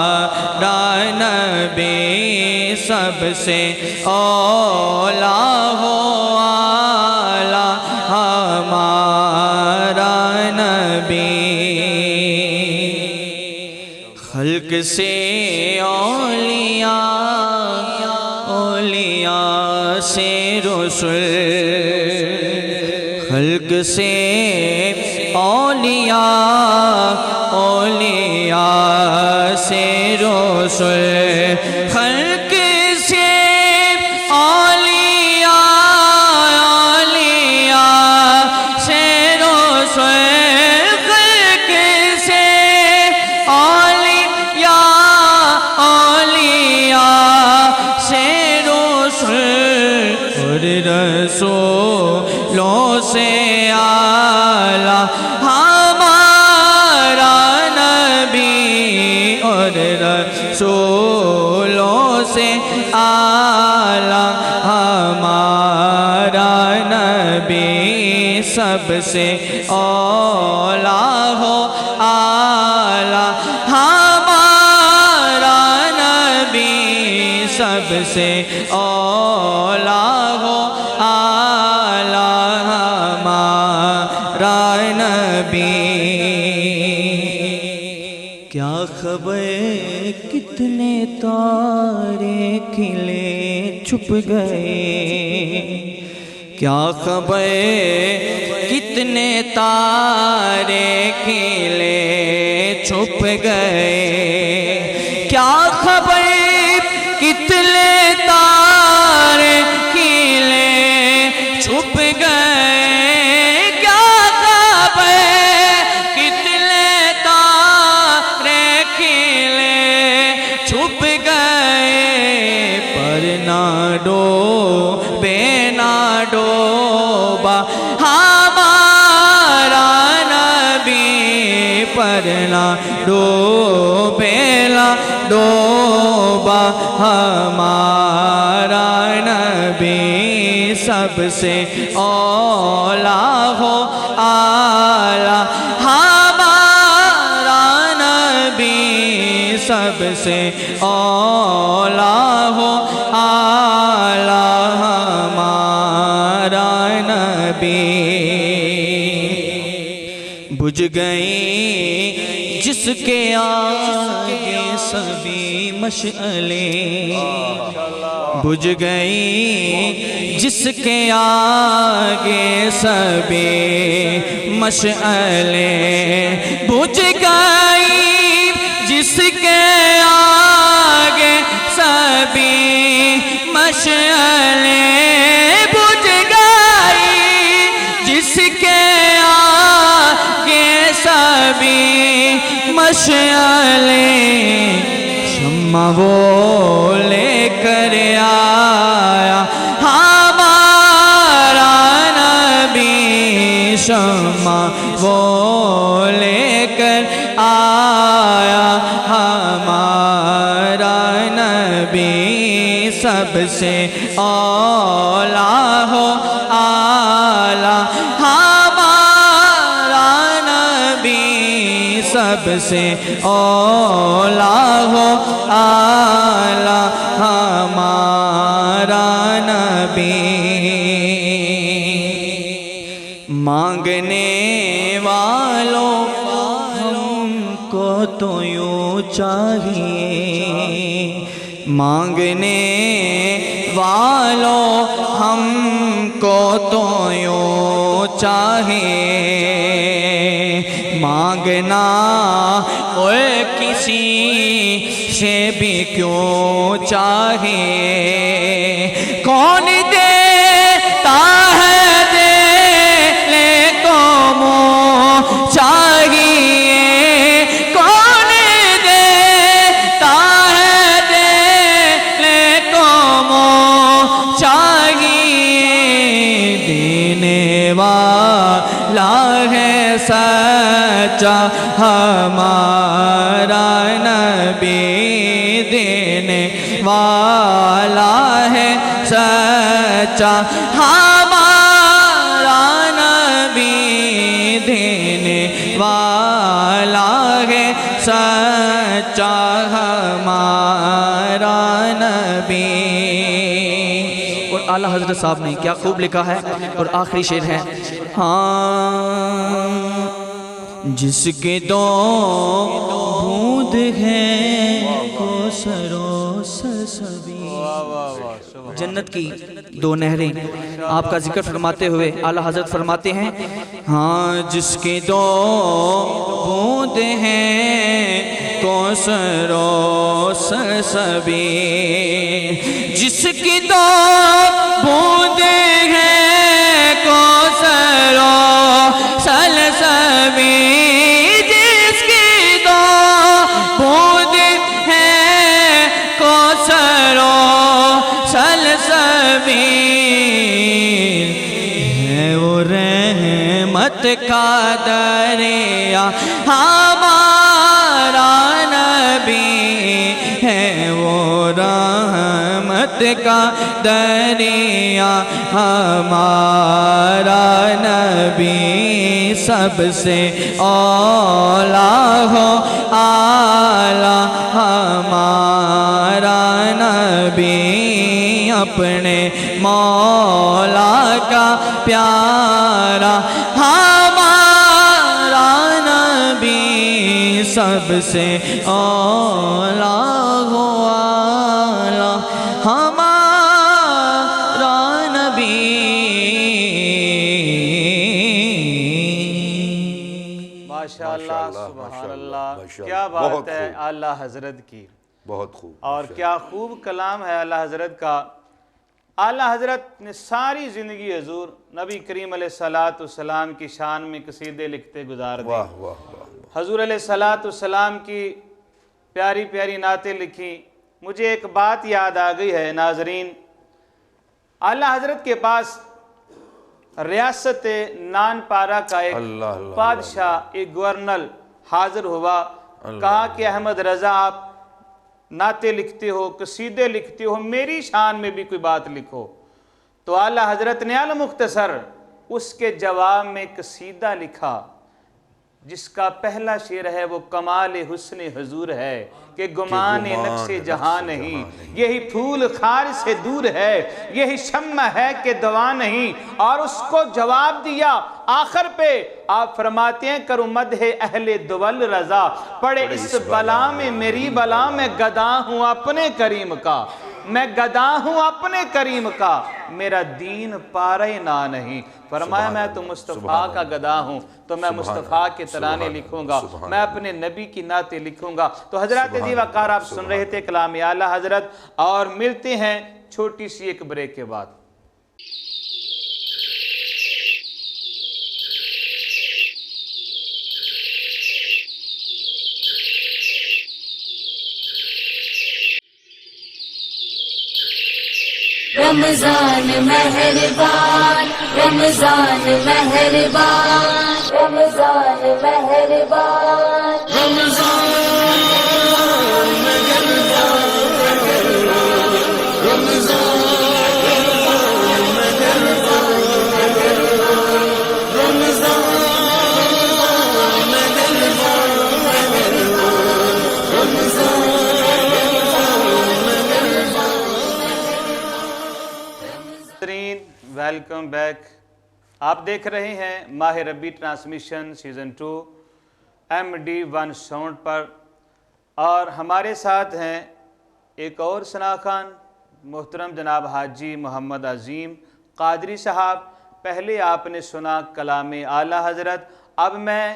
نبی، سب سے اولا ہو اعلی ہمارا نبی، خلق سے اولیاء، اولیاء سے رسول، خلق سے اولیاء، اولیاء سے رسول، خلق سے اولیاء، اولیاء سے رسول، خلق سے اولیاء، اولیاء سے رسول، اور رسولوں سے اعلیٰ ہمارا نبی، اور رسولوں سے اعلیٰ ہمارا نبی، سب سے اولا ہو اعلیٰ ہمارا نبی، سب سے اولا ہو اعلیٰ ہمارا نبی۔ کیا خبر کتنے تارے کھلے چھپ گئے، کیا خبر کتنے تارے کھلے چھپ گئے، کیا خبر کتنے تارے کھلے چھپ گئے، کیا خبر کتنے تارے کھلے چھپ گئے، پر نہ ڈوبے نہ ڈوبا ہمارا نبی، پر نہ ڈوبے نہ ڈوبا ہمارا نبی، سب سے اولا ہو اعلیٰ ہمارا نبی، سب سے اولا ہو اعلیٰ ہمارا نبی۔ بجھ گئی جس کے آگے سبھی مشعلیں، بجھ گئی جس کے آگے سبھی مشعلیں، بجھ گئی جس کے آگے سبھی مشعلیں، بجھ گئی جس کے آگے سبھی مشعلیں، شمع وہ لے کر آیا ہمارا نبی، شمع وہ لے کر آیا ہمارا نبی، سب سے اولا ہو اعلیٰ ہمارا نبی، سب سے اولا ہو اعلیٰ ہمارا نبی۔ مانگنے والوں ہم کو تو یوں چاہیے، مانگنے والوں ہم کو تو یوں چاہیے، مانگنا اور کسی سے بھی کیوں چاہیے، کون دیتا ہے دینے کو منہ ہمارا نبی دینے والا ہے سچا، ہمارا نبی دینے والا ہے سچا، ہمارا نبی۔ اور اعلیٰ حضرت صاحب نے کیا خوب لکھا ہے، اور آخری شعر ہے، ہاں جس کے دو بوند ہیں کوثر و سلسبیل، جنت کی دو نہریں آپ کا ذکر فرماتے ہوئے اعلیٰ حضرت فرماتے ہیں، ہاں جس کے دو بوند ہیں کوثر و سلسبیل، جس کی دو بوند ہیں کوثر و سلسبیل، جس کی دو بوند ہیں کوثر و سلسبیل، ہے وہ رحمت کا دریا ہمارا نبی، ہے وہ رحمت کا دریا ہمارا نبی، سب سے اولیٰ ہو اعلیٰ ہمارا نبی، اپنے مولا کا پیارا ہمارا نبی، سب سے اولیٰ ہو اعلیٰ ہمارا نبی۔ ماشاءاللہ سبحان اللہ، کیا بات ہے اعلیٰ حضرت کی، بہت خوب، اور کیا خوب کلام ہے اعلیٰ حضرت کا۔ اعلیٰ حضرت نے ساری زندگی حضور نبی کریم علیہ السلام کی شان میں قصیدے لکھتے گزار دی، واہ واہ واہ، حضور علیہ السلام کی پیاری پیاری نعتیں لکھی۔ مجھے ایک بات یاد آ گئی ہے ناظرین، اعلیٰ حضرت کے پاس ریاست نان پارا کا ایک بادشاہ، ایک گورنر حاضر ہوا، کہا کہ احمد رضا آپ نعتیں لکھتے ہو، قصیدے لکھتے ہو، میری شان میں بھی کوئی بات لکھو۔ تو اعلیٰ حضرت نے المختصر اس کے جواب میں قصیدہ لکھا، جس کا پہلا شعر ہے وہ کمال حسن حضور ہے کہ گمان نقش جہاں نہیں، یہی پھول خار سے دور ہے، یہی شمع ہے کہ دوا نہیں۔ اور اس کو جواب دیا آخر پہ آپ فرماتے ہیں، کرو مدح اہل دول رضا، پڑے اس بلا میں میری بلا، میں گدا ہوں اپنے کریم کا، میں گدا ہوں اپنے کریم کا، میرا دین پارے نہ نہیں۔ فرمایا میں تو مصطفیٰ کا گدا ہوں، تو میں مصطفیٰ کے ترانے لکھوں گا، میں اپنے نبی کی نعتیں لکھوں گا۔ تو حضرات عزیز وقار آپ سن رہے تھے کلام اعلیٰ حضرت، اور ملتے ہیں چھوٹی سی ایک بریک کے بعد۔ رمضان مہربان، رمضان مہربان، رمضان مہربان، رمضان ویلکم بیک، آپ دیکھ رہے ہیں ماہ ربی ٹرانسمیشن سیزن 2 MD1 ساؤنڈ پر، اور ہمارے ساتھ ہیں ایک اور ثناخوان محترم جناب حاجی محمد عظیم قادری صاحب۔ پہلے آپ نے سنا کلام اعلیٰ حضرت، اب میں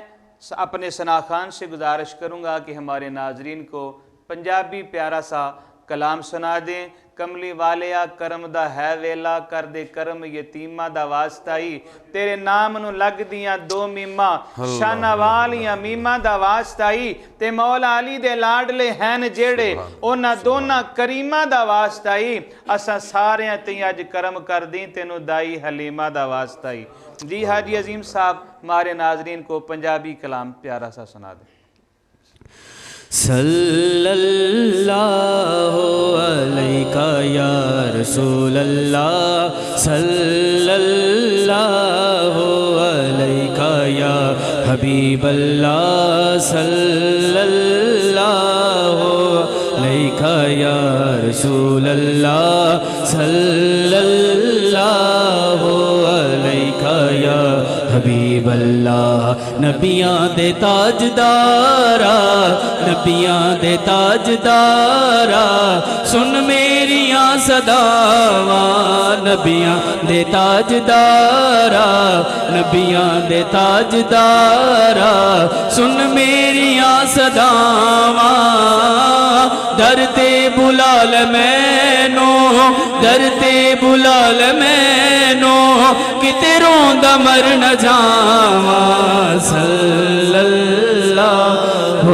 اپنے ثناخوان سے گزارش کروں گا کہ ہمارے ناظرین کو پنجابی پیارا سا کلام سنا دیں۔ کملی والیا کرم دا ہے ویلا، کر دے کرم یتیمہ دا واسطائی، تیرے نام نو لگ دیاں دو میمہ، شانہ والیاں میمہ دا واسطائی، تے مولا علی دے لاڈلے ہیں جیڑے اونا دونا کریمہ دا واسطائی، اسا سارے تے اج کرم کر دیں تینو دائی حلیمہ دا واسطائی۔ جی حاجی عظیم صاحب ہمارے ناظرین کو پنجابی کلام پیارا سا سنا دیں۔ صلی اللہ علیہ یا رسول اللہ، صلی اللہ علیہ یا حبیب اللہ، صلی اللہ علیہ یا رسول اللہ، صلی اللہ علیہ یا حبیب اللہ۔ نبیاں دے تاجدارا، نبیاں دے تاجدارا، سن میریاں صداواں، نبیاں دے تاجدارا، نبیاں دے تاجدارا، سن میریاں صداواں، در تے بلا لے مینو، در تے بلا لے مینو، کتے روندا مر نہ جاواں، صلی اللہ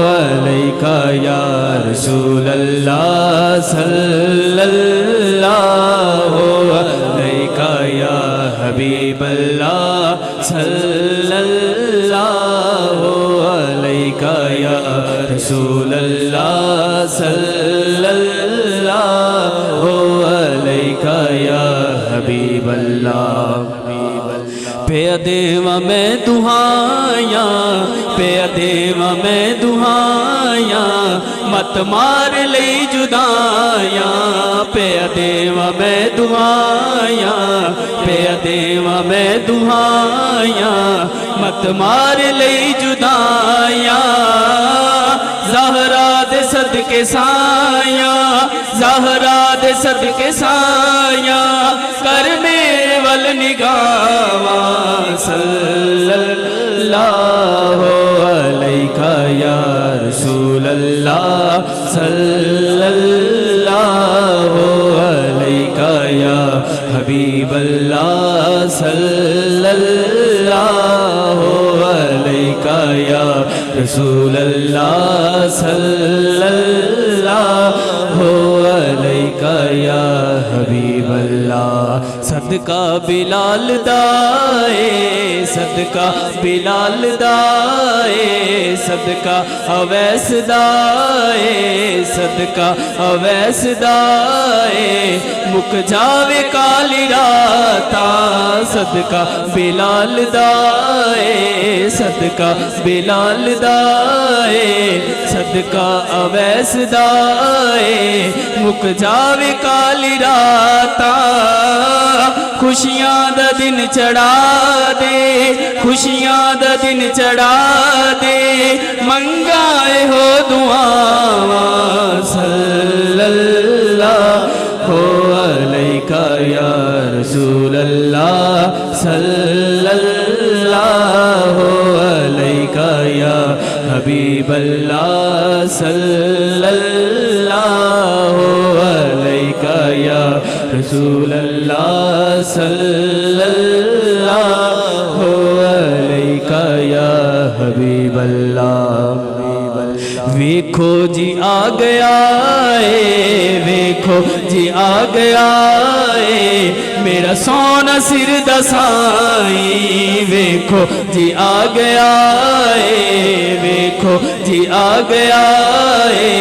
علیہ یا رسول اللہ، صلی اللہ علیہ یا حبیب اللہ، صلی اللہ علیہ یا رسول اللہ، صلی اللہ علیہ یا حبیب اللہ۔ پہ دیواں میں دہائیاں، پہ دیواں میں دہائیاں، مت مار لئی جدائیاں، پہ دیواں میں دہائیاں، پہ دیواں میں دہائیاں، مت مار لئی جدائیاں، زہرا دے صدقے سایاں، زہرا دے صدقے سایاں، کر میرے ول نگاواں، صلی اللہ علیہ یا رسول اللہ، صلی اللہ علیہ یا حبیب اللہ، صلی اللہ علیہ یا رسول اللہ، صلی اللہ علیہ یا حبیب اللہ۔ صدقہ بلال دائے، صدقہ بلال دائے، صدقہ اویس دائے، صدقہ اویس دائے، مک جاوے کالی راتاں، صدقہ بلال دائے، صدقہ بلال دائے، صدقہ اویس دائے، مک جاوے کالی راتاں، خوشیاں دا دن چڑھا دے، خوشیاں دا دن چڑھا دے، منگائے ہو دعاواں، صلی اللہ علیہ یا رسول اللہ، صلی اللہ علیہ یا حبیب اللہ، صلی اللہ علیہ یا رسول اللہ، صلی اللہ علیہ یا حبیب اللہ۔ ویکھو جی آ گیا ہے، ویکھو جی آ گیا ہے، میرا سونا سر دسائی، ویکھو جی آ گیا ہے، ویکھو جی آ گیا ہے،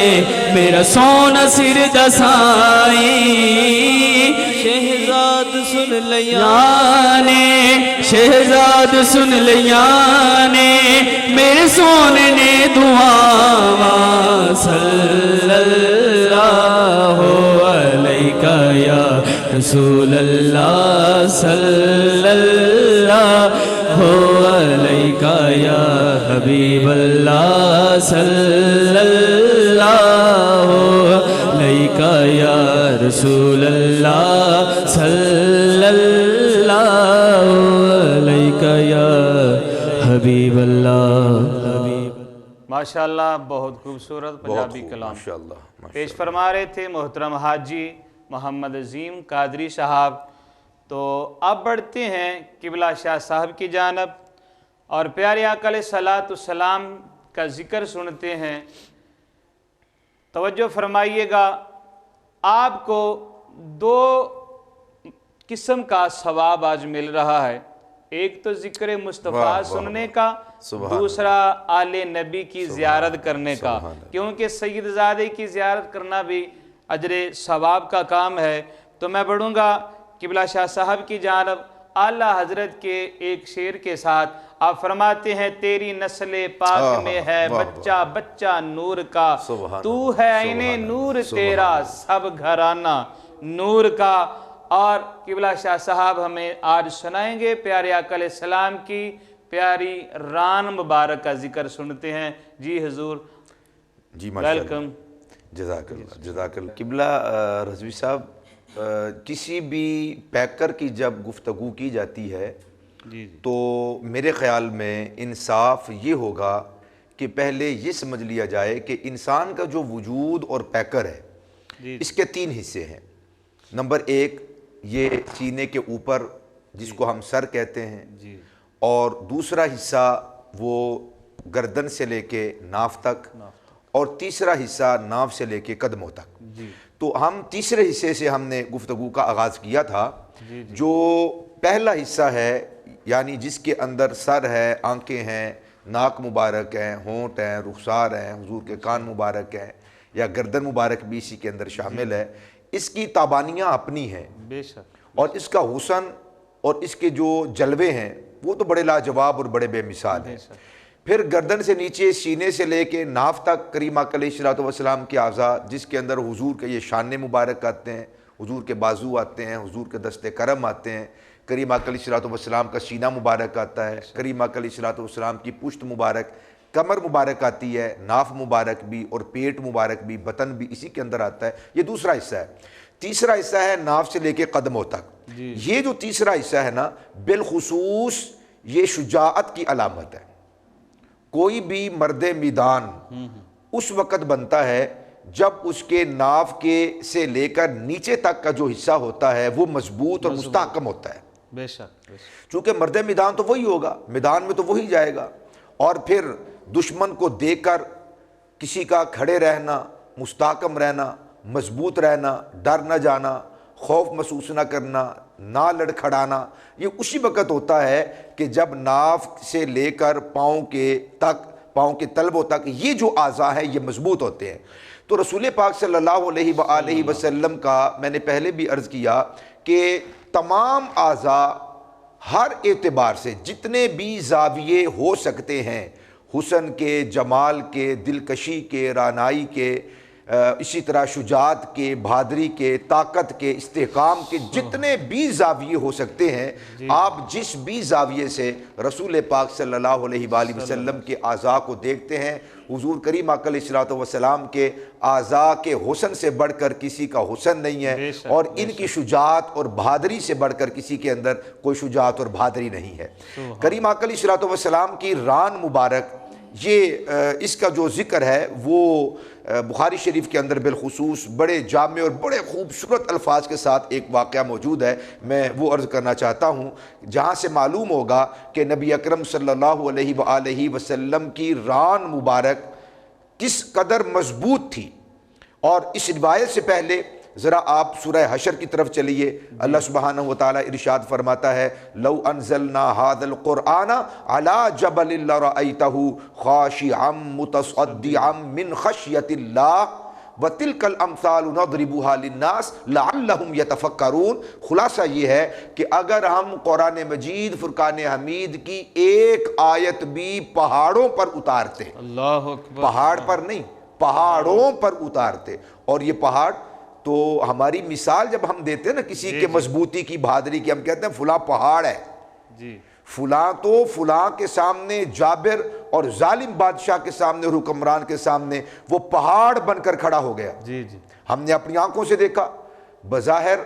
میرا سونا سر دسائی، شہزاد سن لیاں نے، شہزاد سن لیاں نے، میرے سونے نے دعاواں، صلی اللہ علیہ یا رسول اللہ، صلی اللہ علیہ یا حبیب اللہ، صلی اللہ علیہ یا رسول اللہ، صلی اللہ علیہ یا حبیب اللہ۔ ماشاءاللہ بہت خوبصورت بہت پنجابی خوب، کلام ماشاءاللہ پیش فرما رہے تھے محترم حاجی محمد عظیم قادری صاحب۔ تو اب بڑھتے ہیں قبلہ شاہ صاحب کی جانب اور پیارے آقا علیہ الصلوۃ والسلام کا ذکر سنتے ہیں۔ توجہ فرمائیے گا، آپ کو دو قسم کا ثواب آج مل رہا ہے، ایک تو ذکر واہ، مصطفیٰ واہ، سننے کا، سبحان دوسرا آل نبی کی زیارت کرنے کا، سبحان اللہ۔ کیونکہ سید زادے کی زیارت کرنا بھی اجر ثواب کا کام ہے۔ تو میں بڑھوں گا قبلہ شاہ صاحب کی جانب اعلیٰ حضرت کے ایک شعر کے ساتھ۔ آپ فرماتے ہیں تیری نسل پاک میں ہے واہ، بچہ بچہ نور کا، سبحان تو اللہ، ہے سبحان عین اللہ، نور سبحان تیرا اللہ۔ سب گھرانہ نور کا۔ اور قبلہ شاہ صاحب ہمیں آج سنائیں گے پیارے آقا علیہ السلام کی پیاری ران مبارک کا ذکر سنتے ہیں۔ جی حضور جی ماشاءاللہ، ویلکم۔ جزاک اللہ، جزاک اللہ۔ قبلہ رضوی صاحب، کسی بھی پیکر کی جب گفتگو کی جاتی ہے تو میرے خیال میں انصاف یہ ہوگا کہ پہلے یہ سمجھ لیا جائے کہ انسان کا جو وجود اور پیکر ہے اس کے تین حصے ہیں۔ نمبر ایک، یہ سینے کے اوپر جس کو ہم سر کہتے ہیں، اور دوسرا حصہ وہ گردن سے لے کے ناف تک، اور تیسرا حصہ ناف سے لے کے قدموں تک۔ تو ہم تیسرے حصے سے ہم نے گفتگو کا آغاز کیا تھا۔ جو پہلا حصہ ہے یعنی جس کے اندر سر ہے، آنکھیں ہیں، ناک مبارک ہیں، ہونٹ ہیں، رخسار ہیں، حضور کے کان مبارک ہیں، یا گردن مبارک بھی اسی کے اندر شامل ہے، اس کی تابانیاں اپنی ہیں، بے شک، اور اس کا حسن اور اس کے جو جلوے ہیں وہ تو بڑے لاجواب اور بڑے بے مثال ہیں۔ پھر گردن سے نیچے سینے سے لے کے ناف تک کریم آقا علیہ الصلوۃ والسلام کے اعضاء، جس کے اندر حضور کے یہ شان مبارک آتے ہیں، حضور کے بازو آتے ہیں، حضور کے دست کرم آتے ہیں، کریم آقا علیہ الصلوۃ والسلام کا سینہ مبارک آتا ہے، کریم آقا علیہ الصلوۃ والسلام کی پشت مبارک، کمر مبارک آتی ہے، ناف مبارک بھی اور پیٹ مبارک بھی، بطن بھی اسی کے اندر آتا ہے۔ یہ دوسرا حصہ ہے۔ تیسرا حصہ ہے ناف سے لے کے قدموں تک۔ یہ جو تیسرا حصہ ہے نا، بالخصوص یہ شجاعت کی علامت ہے۔ کوئی بھی مرد میدان اس وقت بنتا ہے جب اس کے ناف کے سے لے کر نیچے تک کا جو حصہ ہوتا ہے وہ مضبوط اور مستحکم ہوتا ہے۔ بے شک، بے شک، چونکہ مرد میدان تو وہی ہوگا، میدان میں تو وہی جائے گا، اور پھر دشمن کو دیکھ کر کسی کا کھڑے رہنا، مستحکم رہنا، مضبوط رہنا، ڈر نہ جانا، خوف محسوس نہ کرنا، نہ لڑکھڑانا، یہ اسی وقت ہوتا ہے کہ جب ناف سے لے کر پاؤں کے تلبوں تک یہ جو اعضاء ہیں یہ مضبوط ہوتے ہیں۔ تو رسول پاک صلی اللہ علیہ وآلہ وسلم کا میں نے پہلے بھی عرض کیا کہ تمام اعضاء ہر اعتبار سے جتنے بھی زاویے ہو سکتے ہیں، حسن کے، جمال کے، دلکشی کے، رانائی کے، اسی طرح شجاعت کے، بہادری کے، طاقت کے، استحکام کے، جتنے بھی زاویے ہو سکتے ہیں، آپ جس بھی زاویے سے رسول پاک صلی اللہ علیہ وآلہ وسلم کے اعضاء کو دیکھتے ہیں، حضور کریم آقا علیہ الصلوۃ والسلام کے اعضاء کے حسن سے بڑھ کر کسی کا حسن نہیں ہے، اور ان کی شجاعت اور بہادری سے بڑھ کر کسی کے اندر کوئی شجاعت اور بہادری نہیں ہے۔ کریم آقا علیہ الصلوۃ والسلام کی ران مبارک، یہ اس کا جو ذکر ہے وہ بخاری شریف کے اندر بالخصوص بڑے جامع اور بڑے خوبصورت الفاظ کے ساتھ ایک واقعہ موجود ہے، میں وہ عرض کرنا چاہتا ہوں، جہاں سے معلوم ہوگا کہ نبی اکرم صلی اللہ علیہ وآلہ وسلم کی ران مبارک کس قدر مضبوط تھی۔ اور اس روایت سے پہلے ذرا آپ سورہ حشر کی طرف چلیے۔ اللہ سبحانہ وتعالی ارشاد فرماتا ہے، لو انزلنا هذا القرآن على جبل لرأيته خاشعا متصدعا من خشیۃ اللہ وَتِلْكَ الْأَمْثَالُ نَضْرِبُهَا لِلنَّاسِ لَعَلَّهُمْ يَتَفَكَّرُونَ۔ خلاصہ یہ ہے کہ اگر ہم قرآن مجید فرقان حمید کی ایک آیت بھی پہاڑوں پر اتارتے، اللہ اکبر، پہاڑ پر نہیں، پہاڑوں پر اتارتے، اور یہ پہاڑ تو ہماری مثال جب ہم دیتے ہیں نا کسی کے مضبوطی کی، بہادری کی، ہم کہتے ہیں فلاں پہاڑ ہے، فلاں تو فلاں کے سامنے، جابر اور ظالم بادشاہ کے سامنے، حکمران کے سامنے وہ پہاڑ بن کر کھڑا ہو گیا۔ ہم نے اپنی آنکھوں سے دیکھا، بظاہر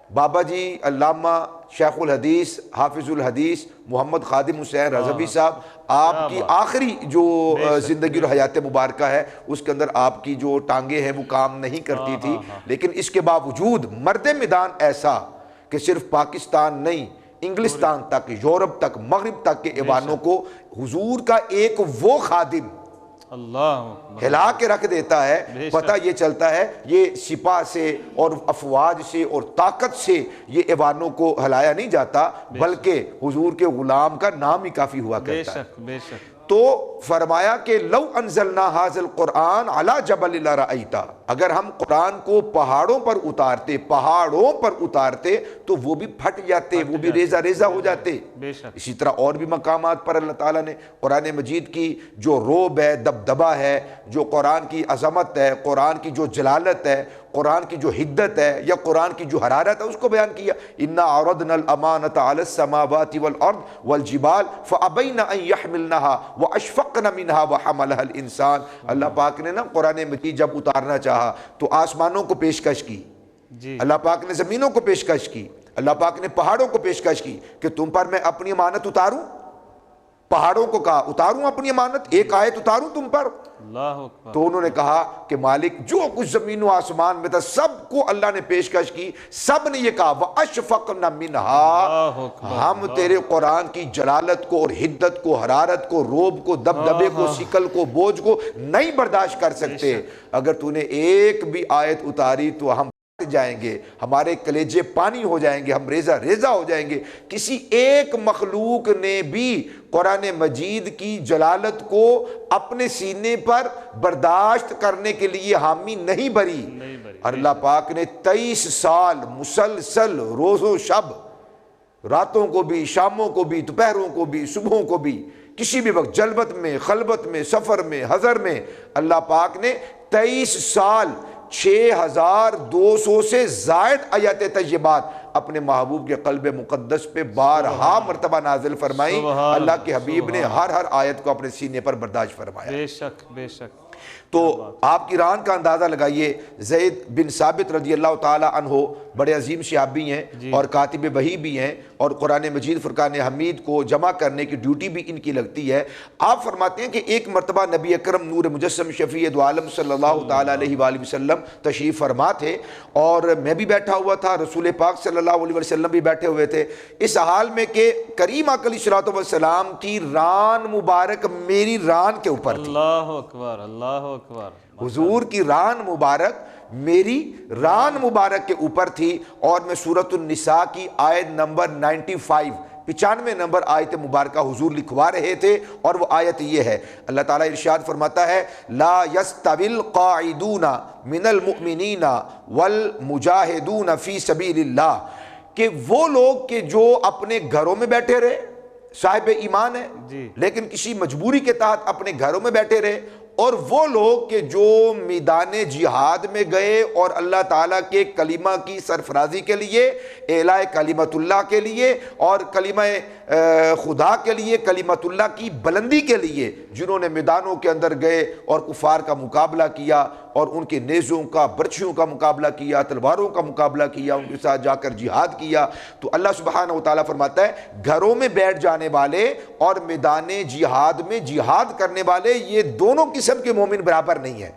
بابا جی علامہ شیخ الحدیث حافظ الحدیث محمد خادم حسین رضوی صاحب، آپ کی آخری جو زندگی اور حیات مبارکہ ہے اس کے اندر آپ کی جو ٹانگیں ہیں وہ کام نہیں کرتی تھی، لیکن اس کے باوجود مرد میدان ایسا کہ صرف پاکستان نہیں، انگلستان تک، یورپ تک، مغرب تک کے ایوانوں کو حضور کا ایک وہ خادم اللہ ہلا کے رکھ دیتا ہے۔ پتہ یہ چلتا ہے یہ سپاہ سے اور افواج سے اور طاقت سے یہ ایوانوں کو ہلایا نہیں جاتا، بلکہ حضور کے غلام کا نام ہی کافی ہوا بے کرتا ہے۔ شک بے شک۔ تو فرمایا کہ لو انزلنا ھذا القرآن علی جبل لرأیتہ، اگر ہم قرآن کو پہاڑوں پر اتارتے تو وہ بھی پھٹ جاتے، وہ بھی ریزہ ریزہ ہو جاتے۔ بے شک۔ اسی طرح اور بھی مقامات پر اللہ تعالیٰ نے قرآن مجید کی جو روب ہے، دبدبہ ہے، جو قرآن کی عظمت ہے، قرآن کی جو جلالت ہے، قرآن کی جو حدت ہے یا قرآن کی جو حرارت ہے، اس کو بیان کیا۔ اِنَّا عَرَضْنَا الْأَمَانَةَ عَلَى السَّمَاوَاتِ وَالْأَرْضِ وَالْجِبَالِ فَأَبَيْنَ أَن يَحْمِلْنَهَا وَأَشْفَقْنَ مِنْهَا وَحَمَلَهَا الْإِنسَانُ۔ اللہ پاک نے نا قرآن مجید جب اتارنا چاہا تو آسمانوں کو پیشکش کی، اللہ پاک نے زمینوں کو پیشکش کی، اللہ پاک نے پہاڑوں کو پیشکش کی کہ تم پر میں اپنی امانت اتاروں۔ پہاڑوں کو کہا اتاروں اپنی امانت، ایک آیت اتاروں تم پر۔ اللہ اکبر۔ تو انہوں نے کہا کہ مالک جو کچھ زمین و آسمان میں تھا سب کو اللہ نے پیشکش کی، سب نے یہ کہا وَأَشْفَقْنَ مِنْهَا، ہم تیرے قرآن کی جلالت کو اور حدت کو، حرارت کو، روب کو، دبدبے کو، سکل کو، بوجھ کو نہیں برداشت کر سکتے۔ اگر تو نے ایک بھی آیت اتاری تو ہم جائیں گے، ہمارے کلیجے پانی ہو جائیں گے، ہم ریزہ ریزہ ہو جائیں گے۔ کسی ایک مخلوق نے بھی قرآن مجید کی جلالت کو اپنے سینے پر برداشت کرنے کے لیے حامی نہیں بری۔ اور اللہ پاک نے 23 سال مسلسل روز و شب، راتوں کو بھی، شاموں کو بھی، دوپہروں کو بھی، صبحوں کو بھی، کسی بھی وقت جلبت میں، خلبت میں، سفر میں، حضر میں، اللہ پاک نے 23 سال 6200 سے زائد آیات طیبات اپنے محبوب کے قلب مقدس پہ بارہا مرتبہ نازل فرمائی۔ اللہ کے حبیب نے ہر آیت کو اپنے سینے پر برداشت فرمایا۔ بے شک بے شک۔ تو آپ کی ران کا اندازہ لگائیے، زید بن ثابت رضی اللہ تعالی عنہ بڑے عظیم صحابی ہیں اور کاتب وحی بھی ہیں، اور قرآن مجید فرقان حمید کو جمع کرنے کی ڈیوٹی بھی ان کی لگتی ہے۔ آپ فرماتے ہیں کہ ایک مرتبہ نبی اکرم نور مجسم شفیع دو عالم صلی اللہ تعالی علیہ وآلہ وسلم تشریف فرما تھے، اور میں بھی بیٹھا ہوا تھا، رسول پاک صلی اللہ علیہ وسلم بھی بیٹھے ہوئے تھے، اس حال میں کہ کریم آقا علیہ الصلوۃ والسلام کی ران مبارک میری ران کے اوپر تھی۔ اللہ اکبر اللہ اکبر۔ حضور کی ران مبارک میری ران مبارک کے اوپر تھی، اور میں سورۃ النساء کی آیت نمبر 95 نمبر آیت مبارکہ حضور لکھوا رہے تھے، اور وہ آیت یہ ہے، اللہ تعالیٰ ارشاد فرماتا ہے لا يستوی القاعدون من المؤمنین والمجاہدون فی سبیل اللہ، کہ وہ لوگ کہ جو اپنے گھروں میں بیٹھے رہے، صاحب ایمان ہے لیکن کسی مجبوری کے تحت اپنے گھروں میں بیٹھے رہے، اور وہ لوگ کہ جو میدان جہاد میں گئے اور اللہ تعالیٰ کے کلمہ کی سرفرازی کے لیے، اعلاء کلمت اللہ کے لیے اور کلمہ خدا کے لیے، کلمت اللہ کی بلندی کے لیے، جنہوں نے میدانوں کے اندر گئے اور کفار کا مقابلہ کیا اور ان کے نیزوں کا، برچھیوں کا مقابلہ کیا، تلواروں کا مقابلہ کیا، ان کے ساتھ جا کر جہاد کیا، تو اللہ سبحانہ وتعالیٰ فرماتا ہے گھروں میں بیٹھ جانے والے اور میدان جہاد میں جہاد کرنے والے، یہ دونوں قسم کے مومن برابر نہیں ہے،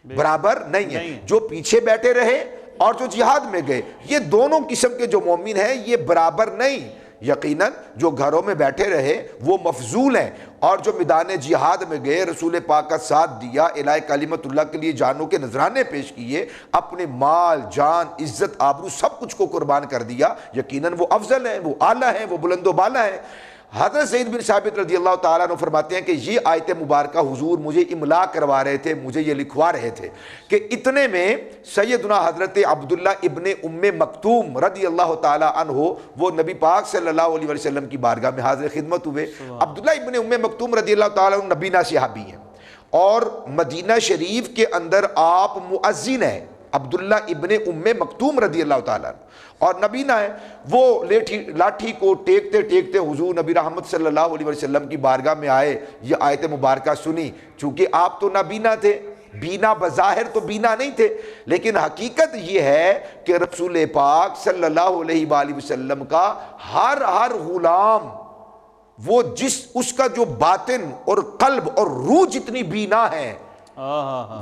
برابر نہیں ہے۔ جو پیچھے بیٹھے رہے اور جو جہاد میں گئے، یہ دونوں قسم کے جو مومن ہیں یہ برابر نہیں۔ یقیناً جو گھروں میں بیٹھے رہے وہ مفضول ہیں، اور جو میدان جہاد میں گئے، رسول پاک کا ساتھ دیا، اعلاء کلمت اللہ کے لیے جانوں کے نذرانے پیش کیے، اپنے مال، جان، عزت، آبرو سب کچھ کو قربان کر دیا، یقیناً وہ افضل ہیں، وہ اعلیٰ ہیں، وہ بلند و بالا ہیں۔ حضرت زید بن ثابت رضی اللہ تعالیٰ عنہ فرماتے ہیں کہ یہ آیت مبارکہ حضور مجھے املا کروا رہے تھے، مجھے یہ لکھوا رہے تھے کہ اتنے میں سیدنا حضرت عبداللہ ابن ام مکتوم رضی اللہ تعالیٰ عنہ وہ نبی پاک صلی اللہ علیہ وسلم کی بارگاہ میں حاضر خدمت ہوئے۔ عبداللہ ابن ام مکتوم رضی اللہ تعالیٰ عنہ نبینا صحابی ہیں، اور مدینہ شریف کے اندر آپ مؤذن ہیں، عبداللہ ابن ام مکتوم رضی اللہ تعالیٰ اور نبینا ہے۔ وہ لاٹھی کو ٹیکتے ٹیکتے حضور نبی رحمت صلی اللہ علیہ وسلم کی بارگاہ میں آئے، یہ آیت مبارکہ سنی، چونکہ آپ تو نبینا تھے، بینا بظاہر تو بینا نہیں تھے، لیکن حقیقت یہ ہے کہ رسول پاک صلی اللہ علیہ وآلہ وسلم کا ہر غلام وہ اس کا جو باطن اور قلب اور روح جتنی بینا ہے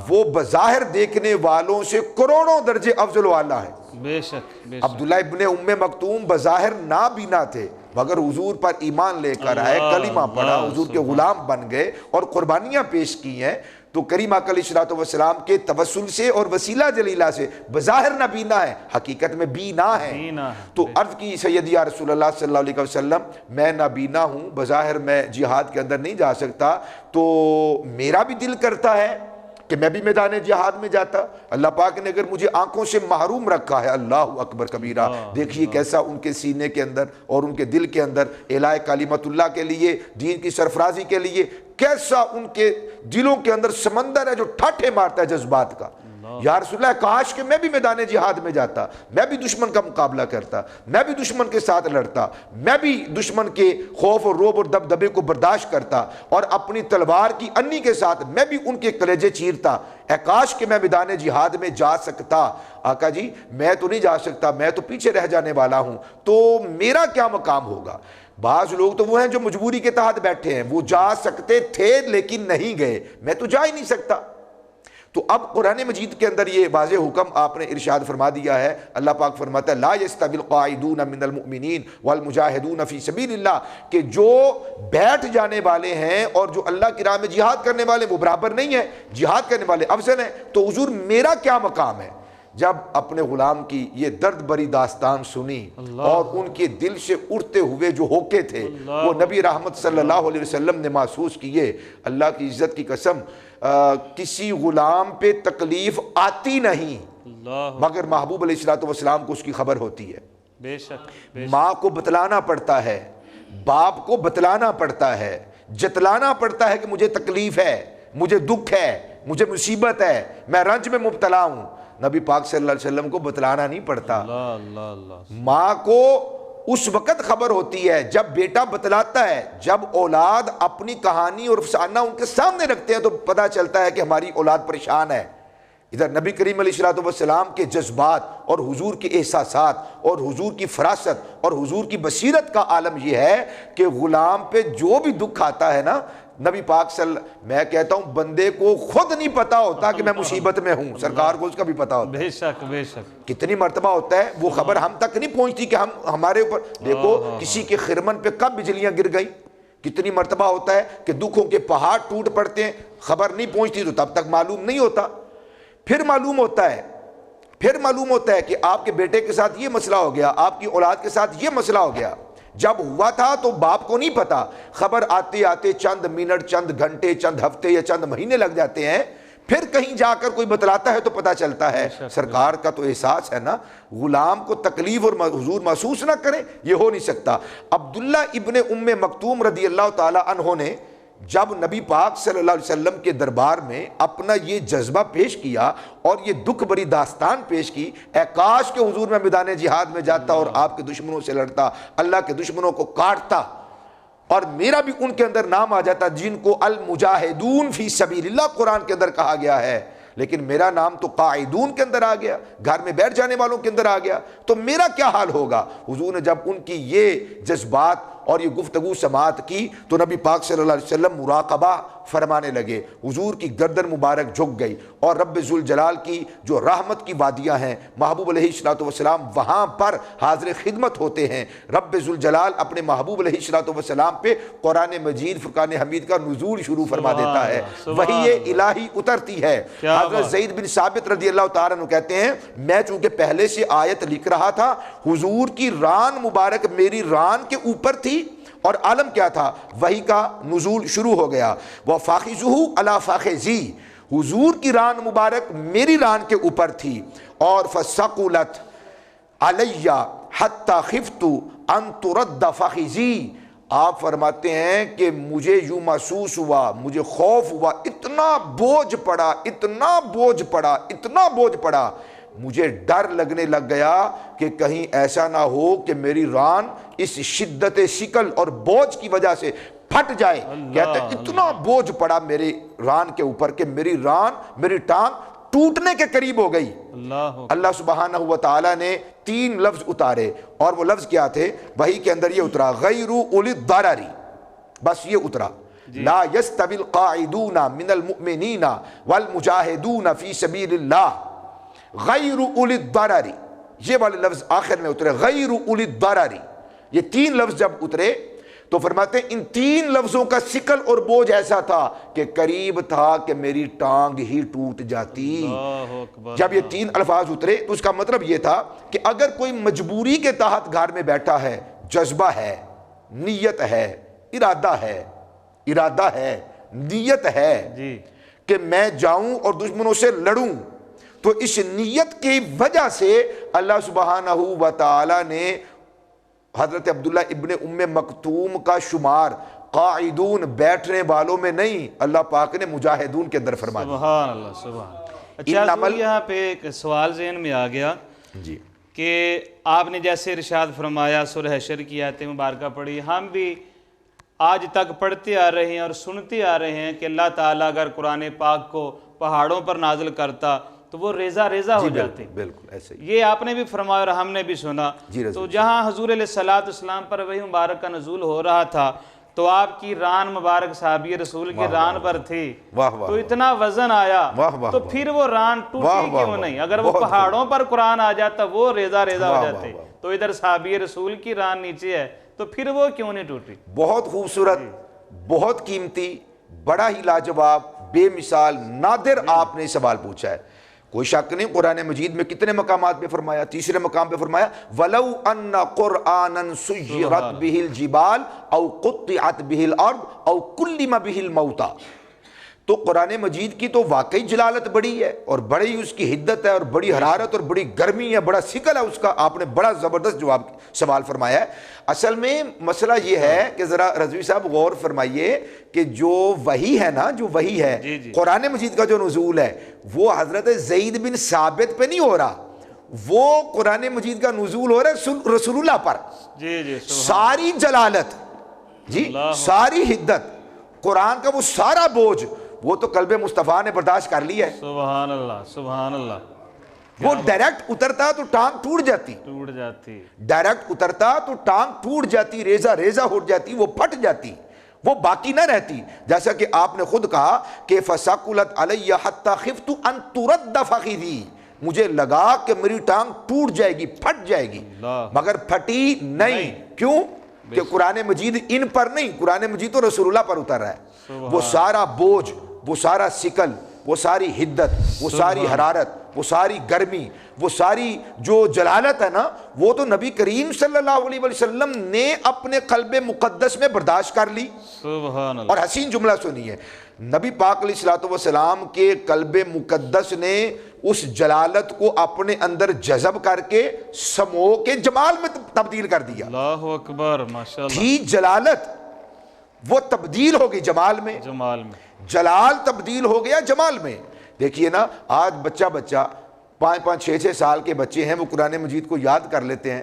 وہ بظاہر دیکھنے والوں سے کروڑوں درجے افضل والا ہے۔ بے شک عبداللہ ابن ام مکتوم بظاہر نابینا تھے، مگر حضور پر ایمان لے کر آئے، کلمہ پڑھا، حضور کے غلام بن گئے اور قربانیاں پیش کی ہیں، تو کریم آقا علیہ الصلوۃ والسلام کے توسل سے اور وسیلہ جلیلہ سے بظاہر نابینا ہے، حقیقت میں بینا ہے۔ تو عرض کی سیدی یا رسول اللہ صلی اللہ علیہ وسلم میں نابینا ہوں، بظاہر میں جہاد کے اندر نہیں جا سکتا، تو میرا بھی دل کرتا ہے کہ میں بھی میدان جہاد میں جاتا۔ اللہ پاک نے اگر مجھے آنکھوں سے محروم رکھا ہے، اللہ اکبر کبیرہ، دیکھیے کیسا ان کے سینے کے اندر اور ان کے دل کے اندر اعلاء کلمت اللہ کے لیے، دین کی سرفرازی کے لیے کیسا ان کے دلوں کے اندر سمندر ہے جو ٹھاٹھے مارتا ہے جذبات کا۔ یا رسول اللہ کاش کہ میں بھی میدان جہاد میں جاتا، میں بھی دشمن کا مقابلہ کرتا، میں بھی دشمن کے ساتھ لڑتا، میں بھی دشمن کے خوف اور رعب اور دبدبے کو برداشت کرتا، اور اپنی تلوار کی انی کے ساتھ میں بھی ان کے کلیجے چیرتا۔ اے کاش کہ میں میدان جہاد میں جا سکتا۔ آقا جی میں تو نہیں جا سکتا، میں تو پیچھے رہ جانے والا ہوں، تو میرا کیا مقام ہوگا؟ بعض لوگ تو وہ ہیں جو مجبوری کے تحت بیٹھے ہیں، وہ جا سکتے تھے لیکن نہیں گئے، میں تو جا ہی نہیں سکتا۔ تو اب قرآن مجید کے اندر یہ واضح حکم آپ نے ارشاد فرما دیا ہے، اللہ پاک فرماتا ہے لا یستوی القاعدون من المؤمنین والمجاہدون فی سبیل اللہ، کہ جو بیٹھ جانے والے ہیں اور جو اللہ کی راہ میں جہاد کرنے والے وہ برابر نہیں ہیں، جہاد کرنے والے افضل ہیں۔ تو حضور میرا کیا مقام ہے؟ جب اپنے غلام کی یہ درد بری داستان سنی اور ان کے دل سے اٹھتے ہوئے جو ہوکے تھے وہ نبی رحمت صلی اللہ علیہ وسلم نے محسوس کیے، اللہ کی عزت کی قسم کسی غلام پہ تکلیف آتی نہیں مگر محبوب علیہ الصلوۃ والسلام کو اس کی خبر ہوتی ہے۔ بے شک ماں کو بتلانا پڑتا ہے، باپ کو بتلانا پڑتا ہے، جتلانا پڑتا ہے کہ مجھے تکلیف ہے، مجھے دکھ ہے، مجھے مصیبت ہے، میں رنج میں مبتلا ہوں۔ نبی پاک صلی اللہ علیہ وسلم کو بتلانا نہیں پڑتا، ماں کو اس وقت خبر ہوتی ہے جب بیٹا بتلاتا ہے، جب اولاد اپنی کہانی اور افسانہ ان کے سامنے رکھتے ہیں تو پتہ چلتا ہے کہ ہماری اولاد پریشان ہے۔ ادھر نبی کریم علیہ الصلوۃ والسلام کے جذبات اور حضور کے احساسات اور حضور کی فراست اور حضور کی بصیرت کا عالم یہ ہے کہ غلام پہ جو بھی دکھ آتا ہے نا، نبی پاک میں کہتا ہوں بندے کو خود نہیں پتا ہوتا کہ میں مصیبت میں ہوں، سرکار کو اس کا بھی پتا ہوتا ہے۔ بے شک بے شک کتنی مرتبہ ہوتا ہے وہ خبر ہم تک نہیں پہنچتی کہ ہمارے اوپر، دیکھو کسی کے خرمن پہ کب بجلیاں گر گئی، کتنی مرتبہ ہوتا ہے کہ دکھوں کے پہاڑ ٹوٹ پڑتے ہیں، خبر نہیں پہنچتی تو تب تک معلوم نہیں ہوتا۔ پھر معلوم ہوتا ہے کہ آپ کے بیٹے کے ساتھ یہ مسئلہ ہو گیا، آپ کی اولاد کے ساتھ یہ مسئلہ ہو گیا۔ جب ہوا تھا تو باپ کو نہیں پتا، خبر آتے آتے چند منٹ، چند گھنٹے، چند ہفتے یا چند مہینے لگ جاتے ہیں، پھر کہیں جا کر کوئی بتلاتا ہے تو پتا چلتا ہے۔ سرکار کا تو احساس ہے نا، غلام کو تکلیف اور حضور محسوس نہ کریں، یہ ہو نہیں سکتا۔ عبداللہ ابن ام مکتوم رضی اللہ تعالی عنہ نے جب نبی پاک صلی اللہ علیہ وسلم کے دربار میں اپنا یہ جذبہ پیش کیا اور یہ دکھ بری داستان پیش کی، اے کاش کہ حضور میں میدان جہاد میں جاتا اور آپ کے دشمنوں سے لڑتا، اللہ کے دشمنوں کو کاٹتا، اور میرا بھی ان کے اندر نام آ جاتا جن کو المجاہدون فی سبیل اللہ قرآن کے اندر کہا گیا ہے، لیکن میرا نام تو قاعدون کے اندر آ گیا، گھر میں بیٹھ جانے والوں کے اندر آ گیا، تو میرا کیا حال ہوگا؟ حضور نے جب ان کی یہ جذبات اور یہ گفتگو سماعت کی تو نبی پاک صلی اللہ علیہ وسلم مراقبہ فرمانے لگے، حضور کی گردن مبارک جھک گئی، اور رب ذوالجلال کی جو رحمت کی وادیاں ہیں، محبوب علیہ الصلوۃ والسلام وہاں پر حاضر خدمت ہوتے ہیں۔ رب ذوالجلال اپنے محبوب علیہ الصلوۃ والسلام پہ قرآن مجید فرقان حمید کا نزول شروع فرما دیتا ہے، وحی الہی اترتی ہے۔ حضرت زید بن ثابت رضی اللہ تعالیٰ عنہ کہتے ہیں میں چونکہ پہلے سے آیت لکھ رہا تھا، حضور کی ران مبارک میری ران کے اوپر تھی، اور عالم کیا تھا؟ وحی کا نزول شروع ہو گیا۔ وَفَاخِذُهُ عَلَى فَاخِذِي، حضور کی ران مبارک میری ران کے اوپر تھی، اور فَسَقُلَتْ عَلَيَّ حَتَّى خِفْتُ أَن تُرَدَّ فَخِذِي، آپ فرماتے ہیں کہ مجھے یوں محسوس ہوا، مجھے خوف ہوا، اتنا بوجھ پڑا، اتنا بوجھ پڑا، اتنا بوجھ پڑا، مجھے ڈر لگنے لگ گیا کہ کہیں ایسا نہ ہو کہ میری ران اس شدت ثقل اور بوجھ کی وجہ سے پھٹ جائے. کہتے ہیں اتنا بوجھ پڑا میری ران کے اوپر کہ میری ران، میری ٹانگ ٹوٹنے کے قریب ہو گئی. اللہ سبحانہ و تعالیٰ نے 3 لفظ اتارے، اور وہ لفظ کیا تھے؟ وحی کے اندر یہ اترا غیر اولی الضرر، بس یہ اترا لا یستوی القاعدون من المؤمنین والمجاہدون فی سبیل اللہ غیر اولی الضرر. یہ والے لفظ آخر میں اترے، غیر اولی الضرر. یہ 3 لفظ جب اترے تو فرماتے ہیں ان 3 لفظوں کا ثقل اور بوجھ ایسا تھا کہ قریب تھا کہ میری ٹانگ ہی ٹوٹ جاتی. جب یہ 3 الفاظ اترے تو اس کا مطلب یہ تھا کہ اگر کوئی مجبوری کے تحت گھر میں بیٹھا ہے، جذبہ ہے، نیت ہے، ارادہ ہے، نیت ہے کہ میں جاؤں اور دشمنوں سے لڑوں، تو اس نیت کی وجہ سے اللہ سبحانہ و تعالی نے حضرت عبداللہ ابن ام مکتوم کا شمار قاعدون بیٹھنے والوں میں نہیں، اللہ پاک نے مجاہدون کے اندر فرما دیا. سبحان اللہ، سبحان. اچھا حضور، یہاں پہ ایک سوال ذہن میں آ گیا جی کہ آپ نے جیسے ارشاد فرمایا، سورہ حشر کی آیت مبارکہ پڑھی، ہم بھی آج تک پڑھتے آ رہے ہیں اور سنتے آ رہے ہیں کہ اللہ تعالیٰ اگر قرآن پاک کو پہاڑوں پر نازل کرتا تو وہ ریزہ ریزہ ہو جاتے. بالکل ایسے ہی یہ آپ نے بھی فرمایا اور ہم نے بھی سنا. تو جہاں حضور علیہ السلام پر وحی مبارک کا نزول ہو رہا تھا تو آپ کی ران مبارک صحابی رسول کی ران پر تھی، تو اتنا وزن آیا، تو پھر وہ ران ٹوٹی کیوں نہیں؟ اگر وہ پہاڑوں پر قرآن آ جاتا وہ ریزہ ریزہ ہو جاتے، تو ادھر صحابی رسول کی ران نیچے ہے تو پھر وہ کیوں نہیں ٹوٹی؟ بہت خوبصورت، بہت قیمتی، بڑا ہی لاجواب، بے مثال، نادر آپ نے سوال پوچھا ہے. کوئی شک نہیں، قرآن مجید میں کتنے مقامات پہ فرمایا؟ 3 مقام پہ فرمایا وَلَوْ أَنَّ قُرْآنًا سُيِّرَتْ بِهِ الْجِبَالِ أَوْ قُطِّعَتْ بِهِ الْأَرْضُ أَوْ كُلِّمَ بِهِ الْمَوْتَى. تو قرآن مجید کی تو واقعی جلالت بڑی ہے اور بڑی اس کی حدت ہے اور بڑی حرارت اور بڑی گرمی ہے، بڑا ثقل ہے اس کا. آپ نے بڑا زبردست جواب سوال فرمایا ہے. اصل میں مسئلہ یہ ہے کہ ذرا رضوی صاحب غور فرمائیے کہ جو وحی ہے نا، جو وحی ہے قرآن مجید کا جو نزول ہے وہ حضرت زید بن ثابت پہ نہیں ہو رہا، وہ قرآن مجید کا نزول ہو رہا ہے رسول اللہ پر. ساری جلالت، ساری حدت، قرآن کا وہ سارا بوجھ وہ تو قلب مصطفیٰ نے برداشت کر لیا ہے. سبحان اللہ، سبحان اللہ. وہ ڈائریکٹ اترتا تو ٹانگ ٹوٹ جاتی، ڈائریکٹ اترتا تو ٹانگ ٹوٹ جاتی، ریزہ ریزہ ہو جاتی، وہ پھٹ جاتی، وہ باقی نہ رہتی. جیسا کہ آپ نے خود کہا کہ فَسَقُلَتْ عَلَيَّ حَتَّى خِفْتُ أَن تُرَدَّ فَخِذِي، مجھے لگا کہ میری ٹانگ ٹوٹ جائے گی، پھٹ جائے گی، مگر پھٹی نہیں. کیوں؟ کہ قرآن مجید ان پر نہیں، قرآن مجید تو رسول اللہ پر اتر رہا ہے. وہ سارا بوجھ، وہ سارا ثقل، وہ ساری حدت، وہ ساری حرارت، وہ ساری گرمی، وہ ساری جو جلالت ہے نا، وہ تو نبی کریم صلی اللہ علیہ وسلم نے اپنے قلب مقدس میں برداشت کر لی. اور حسین جملہ سنیے، نبی پاک علیہ السلام کے قلب مقدس نے اس جلالت کو اپنے اندر جذب کر کے سمو کے جمال میں تبدیل کر دیا. اللہ اکبر، ماشاءاللہ. تھی جلالت، وہ تبدیل ہو گئی جمال میں، جلال تبدیل ہو گیا جمال میں. دیکھیے نا، آج بچہ 5-5 6-6 سال کے بچے ہیں، وہ قرآن مجید کو یاد کر لیتے ہیں،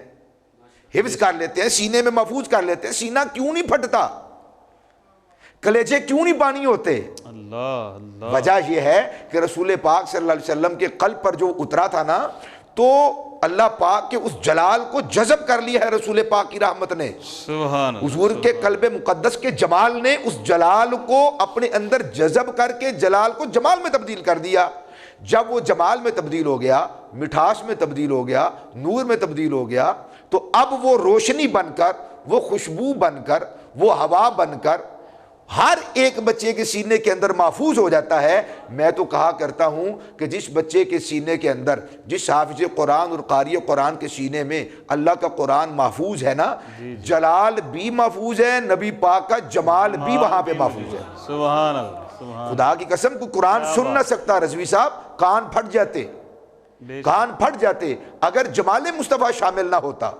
حفظ کر لیتے ہیں، سینے میں محفوظ کر لیتے ہیں. سینہ کیوں نہیں پھٹتا؟ کلیجے کیوں نہیں پانی ہوتے؟ وجہ یہ ہے کہ رسول پاک صلی اللہ علیہ وسلم کے قلب پر جو اترا تھا نا، تو اللہ پاک کے اس جلال کو جذب کر لیا ہے رسول پاک کی رحمت نے. حضور کے قلب مقدس کے جمال نے اس جلال کو اپنے اندر جذب کر کے جلال کو جمال میں تبدیل کر دیا. جب وہ جمال میں تبدیل ہو گیا، مٹھاس میں تبدیل ہو گیا، نور میں تبدیل ہو گیا، تو اب وہ روشنی بن کر، وہ خوشبو بن کر، وہ ہوا بن کر ہر ایک بچے کے سینے کے اندر محفوظ ہو جاتا ہے. میں تو کہا کرتا ہوں کہ جس بچے کے سینے کے اندر، جس حافظ قرآن اور قاری قرآن کے سینے میں اللہ کا قرآن محفوظ ہے نا، جلال بھی محفوظ ہے، نبی پاک کا جمال بھی وہاں پہ محفوظ ہے. سبحان اللہ. خدا کی قسم کو قرآن سن نہ سکتا رضوی صاحب، کان پھٹ جاتے، کان پھٹ جاتے اگر جمال مصطفیٰ شامل نہ ہوتا.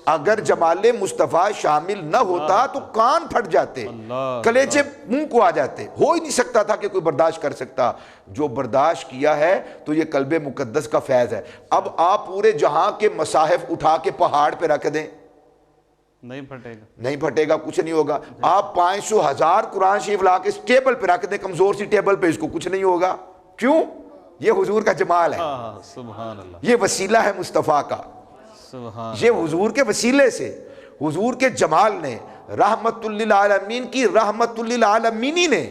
اگر جمال مصطفیٰ شامل نہ ہوتا تو کان پھٹ جاتے، کلیجے منہ کو آ جاتے. ہو ہی نہیں سکتا تھا کہ کوئی برداشت کر سکتا. جو برداشت کیا ہے تو یہ قلب مقدس کا فیض ہے. اب آپ پورے جہاں کے مصاحف اٹھا کے پہاڑ پہ رکھ دیں، نہیں پھٹے گا، نہیں پھٹے گا، کچھ نہیں ہوگا. آپ 500 1000 قرآن شریف لا کے اس ٹیبل پہ رکھ دیں، کمزور سی ٹیبل پہ، اس کو کچھ نہیں ہوگا. کیوں؟ یہ حضور کا جمال ہے، سبحان اللہ، یہ وسیلہ ہے مصطفیٰ کا. سبحان یہ حضور کے وسیلے سے، حضور کے جمال نے، رحمت للعالمین کی رحمت للعالمینی نے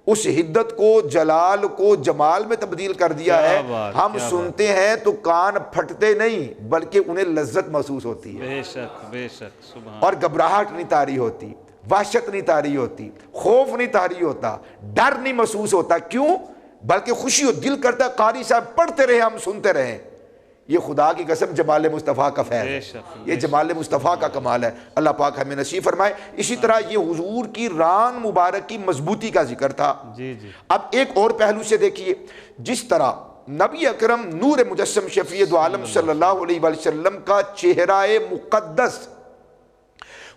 اس حدت کو، جلال کو جمال میں تبدیل کر دیا ہے. ہم سنتے ہیں تو کان پھٹتے نہیں بلکہ انہیں لذت محسوس ہوتی ہے، بے شک بے شک، سبحان اور گھبراہٹ نہیں طاری ہوتی، وحشت نہیں طاری ہوتی، خوف نہیں طاری ہوتا، ڈر نہیں محسوس ہوتا. کیوں؟ بلکہ خوشی ہو، دل کرتا ہے قاری صاحب پڑھتے رہے، ہم سنتے رہیں. یہ خدا کی قسم جمال مصطفیٰ کا فیض ہے، یہ جمال مصطفیٰ کا کمال ہے. اللہ پاک ہمیں نصیب فرمائے. اسی طرح یہ حضور کی ران مبارک کی مضبوطی کا ذکر تھا. جی جی. اب ایک اور پہلو سے دیکھیے، جس طرح نبی اکرم نور مجسم شفیع دو عالم صلی اللہ علیہ وآلہ وسلم کا چہرہ مقدس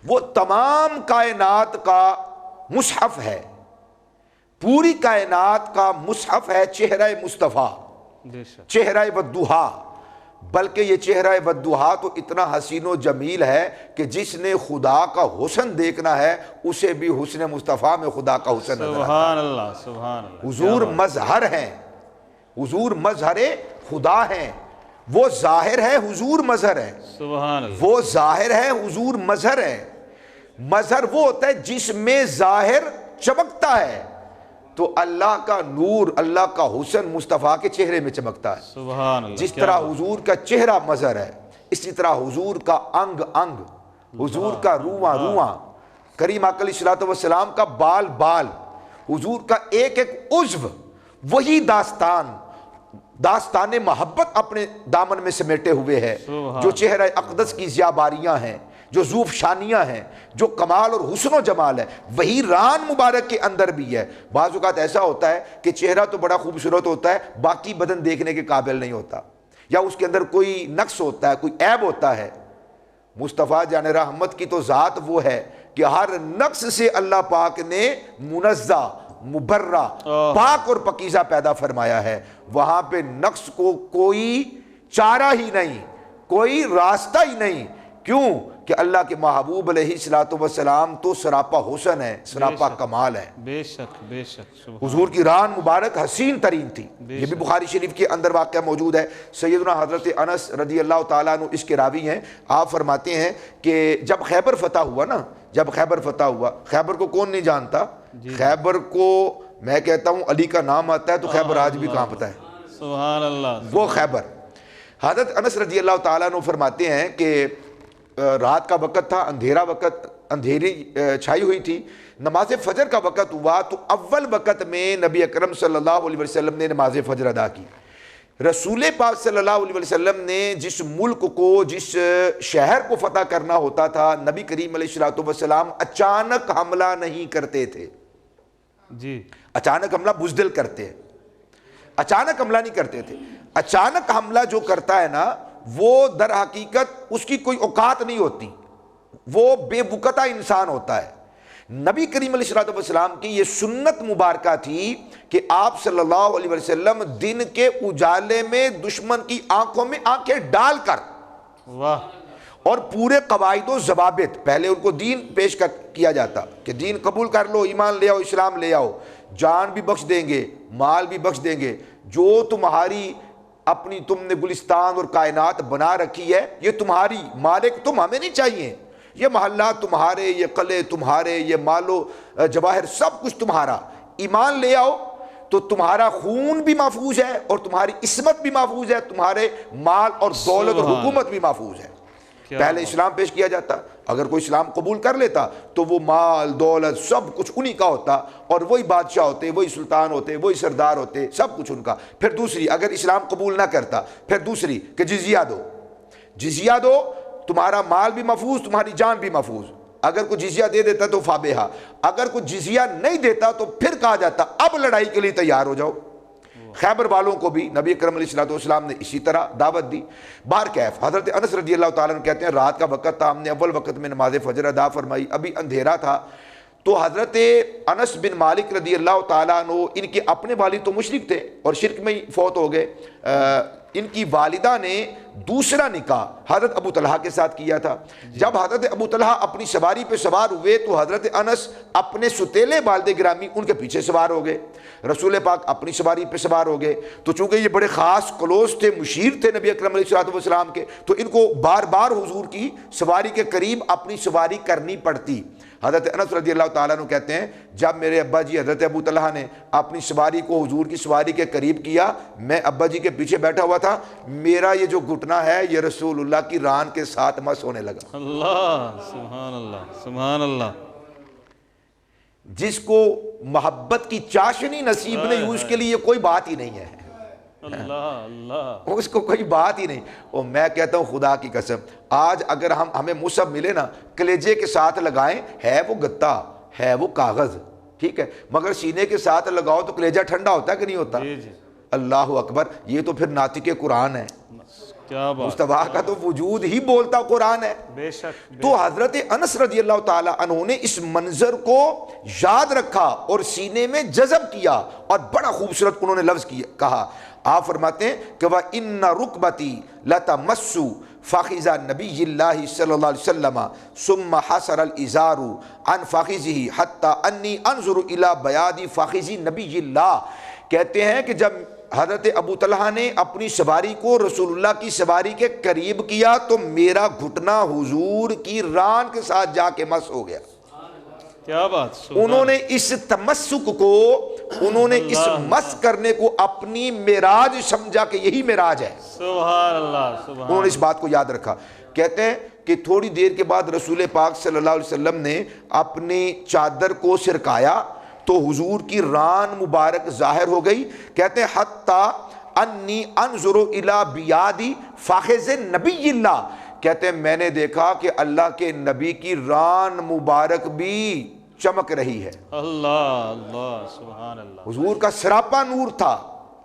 وہ تمام کائنات کا مصحف ہے، پوری کائنات کا مصحف ہے چہرہ مصطفیٰ، بے شک، چہرہ والضحیٰ. بلکہ یہ چہرہ والضحیٰ تو اتنا حسین و جمیل ہے کہ جس نے خدا کا حسن دیکھنا ہے اسے بھی حسن مصطفیٰ میں خدا کا حسن نظر آتا ہے. سبحان اللہ، سبحان اللہ. حضور مظہر ہیں، حضور مظہر خدا ہیں. وہ ظاہر ہے، حضور مظہر ہے. سبحان اللہ. وہ ظاہر ہے، حضور مظہر ہے. مظہر وہ ہوتا ہے جس میں ظاہر چمکتا ہے، تو اللہ کا نور، اللہ کا حسن مصطفیٰ کے چہرے میں چمکتا ہے. سبحان اللہ. جس طرح حضور کا چہرہ مظہر ہے، اسی طرح حضور کا انگ انگ، حضور کا رواں رواں، کریم آقا علیہ الصلوۃ والسلام کا بال بال، حضور کا ایک ایک عضو، وہی داستان محبت اپنے دامن میں سمیٹے ہوئے ہے. جو چہرہ اقدس کی ضیاباریاں ہیں، جو ذوف شانیاں ہیں، جو کمال اور حسن و جمال ہے، وہی ران مبارک کے اندر بھی ہے. بعض اوقات ایسا ہوتا ہے کہ چہرہ تو بڑا خوبصورت ہوتا ہے، باقی بدن دیکھنے کے قابل نہیں ہوتا، یا اس کے اندر کوئی نقص ہوتا ہے، کوئی عیب ہوتا ہے. مصطفیٰ جان رحمت کی تو ذات وہ ہے کہ ہر نقص سے اللہ پاک نے منزہ، مبرہ، پاک اور پکیزہ پیدا فرمایا ہے. وہاں پہ نقص کو کوئی چارہ ہی نہیں، کوئی راستہ ہی نہیں. کیوں؟ کہ اللہ کے محبوب علیہ الصلوۃ والسلام تو سراپا حسن ہے، سراپا کمال ہے. بے شک بے شک. حضور کی ران مبارک حسین ترین تھی. یہ بھی بخاری شریف کے اندر واقعہ موجود ہے. سیدنا حضرت انس رضی اللہ تعالیٰ عنہ اس کے راوی ہیں. آپ فرماتے ہیں کہ جب خیبر فتح ہوا نا، جب خیبر فتح ہوا، خیبر کو کون نہیں جانتا؟ خیبر کو میں کہتا ہوں علی کا نام آتا ہے تو خیبر آج بھی کانپتا ہے. سبحان اللہ. وہ خیبر. حضرت انس رضی اللہ تعالیٰ عنہ فرماتے ہیں کہ رات کا وقت تھا، اندھیرا وقت، اندھیری چھائی ہوئی تھی. نماز فجر کا وقت ہوا تو اول وقت میں نبی اکرم صلی اللہ علیہ وسلم نے نماز فجر ادا کی. رسول پاک صلی اللہ علیہ وسلم نے جس ملک کو، جس شہر کو فتح کرنا ہوتا تھا، نبی کریم علیہ الصلوۃ والسلام اچانک حملہ نہیں کرتے تھے. جی. اچانک حملہ بزدل کرتے ہیں، اچانک حملہ نہیں کرتے تھے. اچانک حملہ جو کرتا ہے نا، وہ در حقیقت اس کی کوئی اوقات نہیں ہوتی، وہ بے وقتہ انسان ہوتا ہے. نبی کریم علیہ الصلوۃ والسلام کی یہ سنت مبارکہ تھی کہ آپ صلی اللہ علیہ وسلم دن کے اجالے میں دشمن کی آنکھوں میں آنکھیں ڈال کر، واہ، اور پورے قواعد و ضوابط، پہلے ان کو دین پیش کیا جاتا کہ دین قبول کر لو، ایمان لے آؤ، اسلام لے آؤ، جان بھی بخش دیں گے، مال بھی بخش دیں گے، جو تمہاری اپنی تم نے گلستان اور کائنات بنا رکھی ہے یہ تمہاری، مالک تم، ہمیں نہیں چاہیے. یہ محلات تمہارے، یہ قلعے تمہارے، یہ مال و جواہر سب کچھ تمہارا. ایمان لے آؤ تو تمہارا خون بھی محفوظ ہے اور تمہاری عصمت بھی محفوظ ہے، تمہارے مال اور دولت اور حکومت بھی محفوظ ہے. پہلے اسلام پیش کیا جاتا. اگر کوئی اسلام قبول کر لیتا تو وہ مال دولت سب کچھ انہی کا ہوتا، اور وہی بادشاہ ہوتے، وہی سلطان ہوتے، وہی سردار ہوتے، سب کچھ ان کا. پھر دوسری، اگر اسلام قبول نہ کرتا، پھر دوسری کہ جزیہ دو، جزیہ دو، تمہارا مال بھی محفوظ، تمہاری جان بھی محفوظ. اگر کوئی جزیہ دے دیتا تو فابہا، اگر کوئی جزیہ نہیں دیتا تو پھر کہا جاتا اب لڑائی کے لیے تیار ہو جاؤ. خیبر والوں کو بھی نبی اکرم علیہ الصلوۃ والسلام نے اسی طرح دعوت دی. بہرکیف حضرت انس رضی اللہ تعالیٰ عنہ کہتے ہیں رات کا وقت تھا، ہم نے اول وقت میں نماز فجر ادا فرمائی، ابھی اندھیرا تھا. تو حضرت انس بن مالک رضی اللہ تعالیٰ عنہ، ان کے اپنے والد تو مشرک تھے اور شرک میں ہی فوت ہو گئے. ان کی والدہ نے دوسرا نکاح حضرت ابو طلحہ کے ساتھ کیا تھا۔ جب حضرت ابو طلحہ اپنی سواری پہ سوار ہوئے تو حضرت انس اپنے ستیلے والد گرامی ان کے پیچھے سوار ہو گئے، رسول پاک اپنی سواری پہ سوار ہو گئے۔ تو چونکہ یہ بڑے خاص کلوز تھے، مشیر تھے نبی اکرم علیہ السلام کے، تو ان کو بار بار حضور کی سواری کے قریب اپنی سواری کرنی پڑتی۔ حضرت انس رضی اللہ تعالیٰ عنہ کہتے ہیں جب میرے ابا جی حضرت ابو طلحہ نے اپنی سواری کو حضور کی سواری کے قریب کیا، میں ابا جی کے پیچھے بیٹھا ہوا تھا، میرا یہ جو گھٹنا ہے یہ رسول اللہ کی ران کے ساتھ مس ہونے لگا۔ اللہ سبحان اللہ سبحان اللہ۔ جس کو محبت کی چاشنی نصیب نہیں ہوئی اس کے لیے کوئی بات ہی نہیں ہے، اللہ اللہ، اس کو کوئی بات ہی نہیں۔ اور میں کہتا ہوں خدا کی قسم، آج اگر ہمیں مصحف ملے نا، کلیجے کے ساتھ لگائیں، ہے وہ گتا، ہے وہ کاغذ، ٹھیک ہے، مگر سینے کے ساتھ لگاؤ تو کلیجہ ٹھنڈا ہوتا ہے کہ نہیں ہوتا؟ جی جی، اللہ اکبر، یہ تو پھر ناطق قرآن ہے، کیا بات، مصطفیٰ کا تو وجود ہی بولتا قرآن ہے۔ بے شک، تو حضرت انس رضی اللہ تعالیٰ عنہ نے اس منظر کو یاد رکھا اور سینے میں جذب کیا، اور بڑا خوبصورت انہوں نے لفظ کہا۔ آپ فرماتے ہیں کہ وَإِنَّ رُكْبَتِي لَتَمَسُّ فَخِذَ نَبِيِّ اللَّهِ صلی اللہ علیہ وسلم ثُمَّ حَسَرَ الْإِزَارُ عَنْ فَخِذِهِ حَتَّى أَنِّي أَنظُرُ إِلَى بَيَاضِ فَخِذِ نَبِيِّ اللَّهِ، کہتے ہیں کہ جب حضرت ابو طلحہ نے اپنی سواری کو رسول اللہ کی سواری کے قریب کیا تو میرا گھٹنا حضور کی ران کے ساتھ جا کے مس ہو گیا۔ کیا بات، انہوں نے اس تمسک کو، انہوں نے اس مس کرنے کو اپنی معراج سمجھا کہ یہی معراج ہے۔ سبحان اللہ سبحان، انہوں نے اس بات کو یاد رکھا۔ کہتے ہیں کہ تھوڑی دیر کے بعد رسول پاک صلی اللہ علیہ وسلم نے اپنی چادر کو سرکایا تو حضور کی ران مبارک ظاہر ہو گئی۔ کہتے ہیں حتیٰ انی انظر الی بیاض فخذ نبی اللہ، کہتے ہیں میں نے دیکھا کہ اللہ کے نبی کی ران مبارک بھی چمک رہی ہے۔ اللہ اللہ سبحان اللہ، حضور کا سراپا نور تھا۔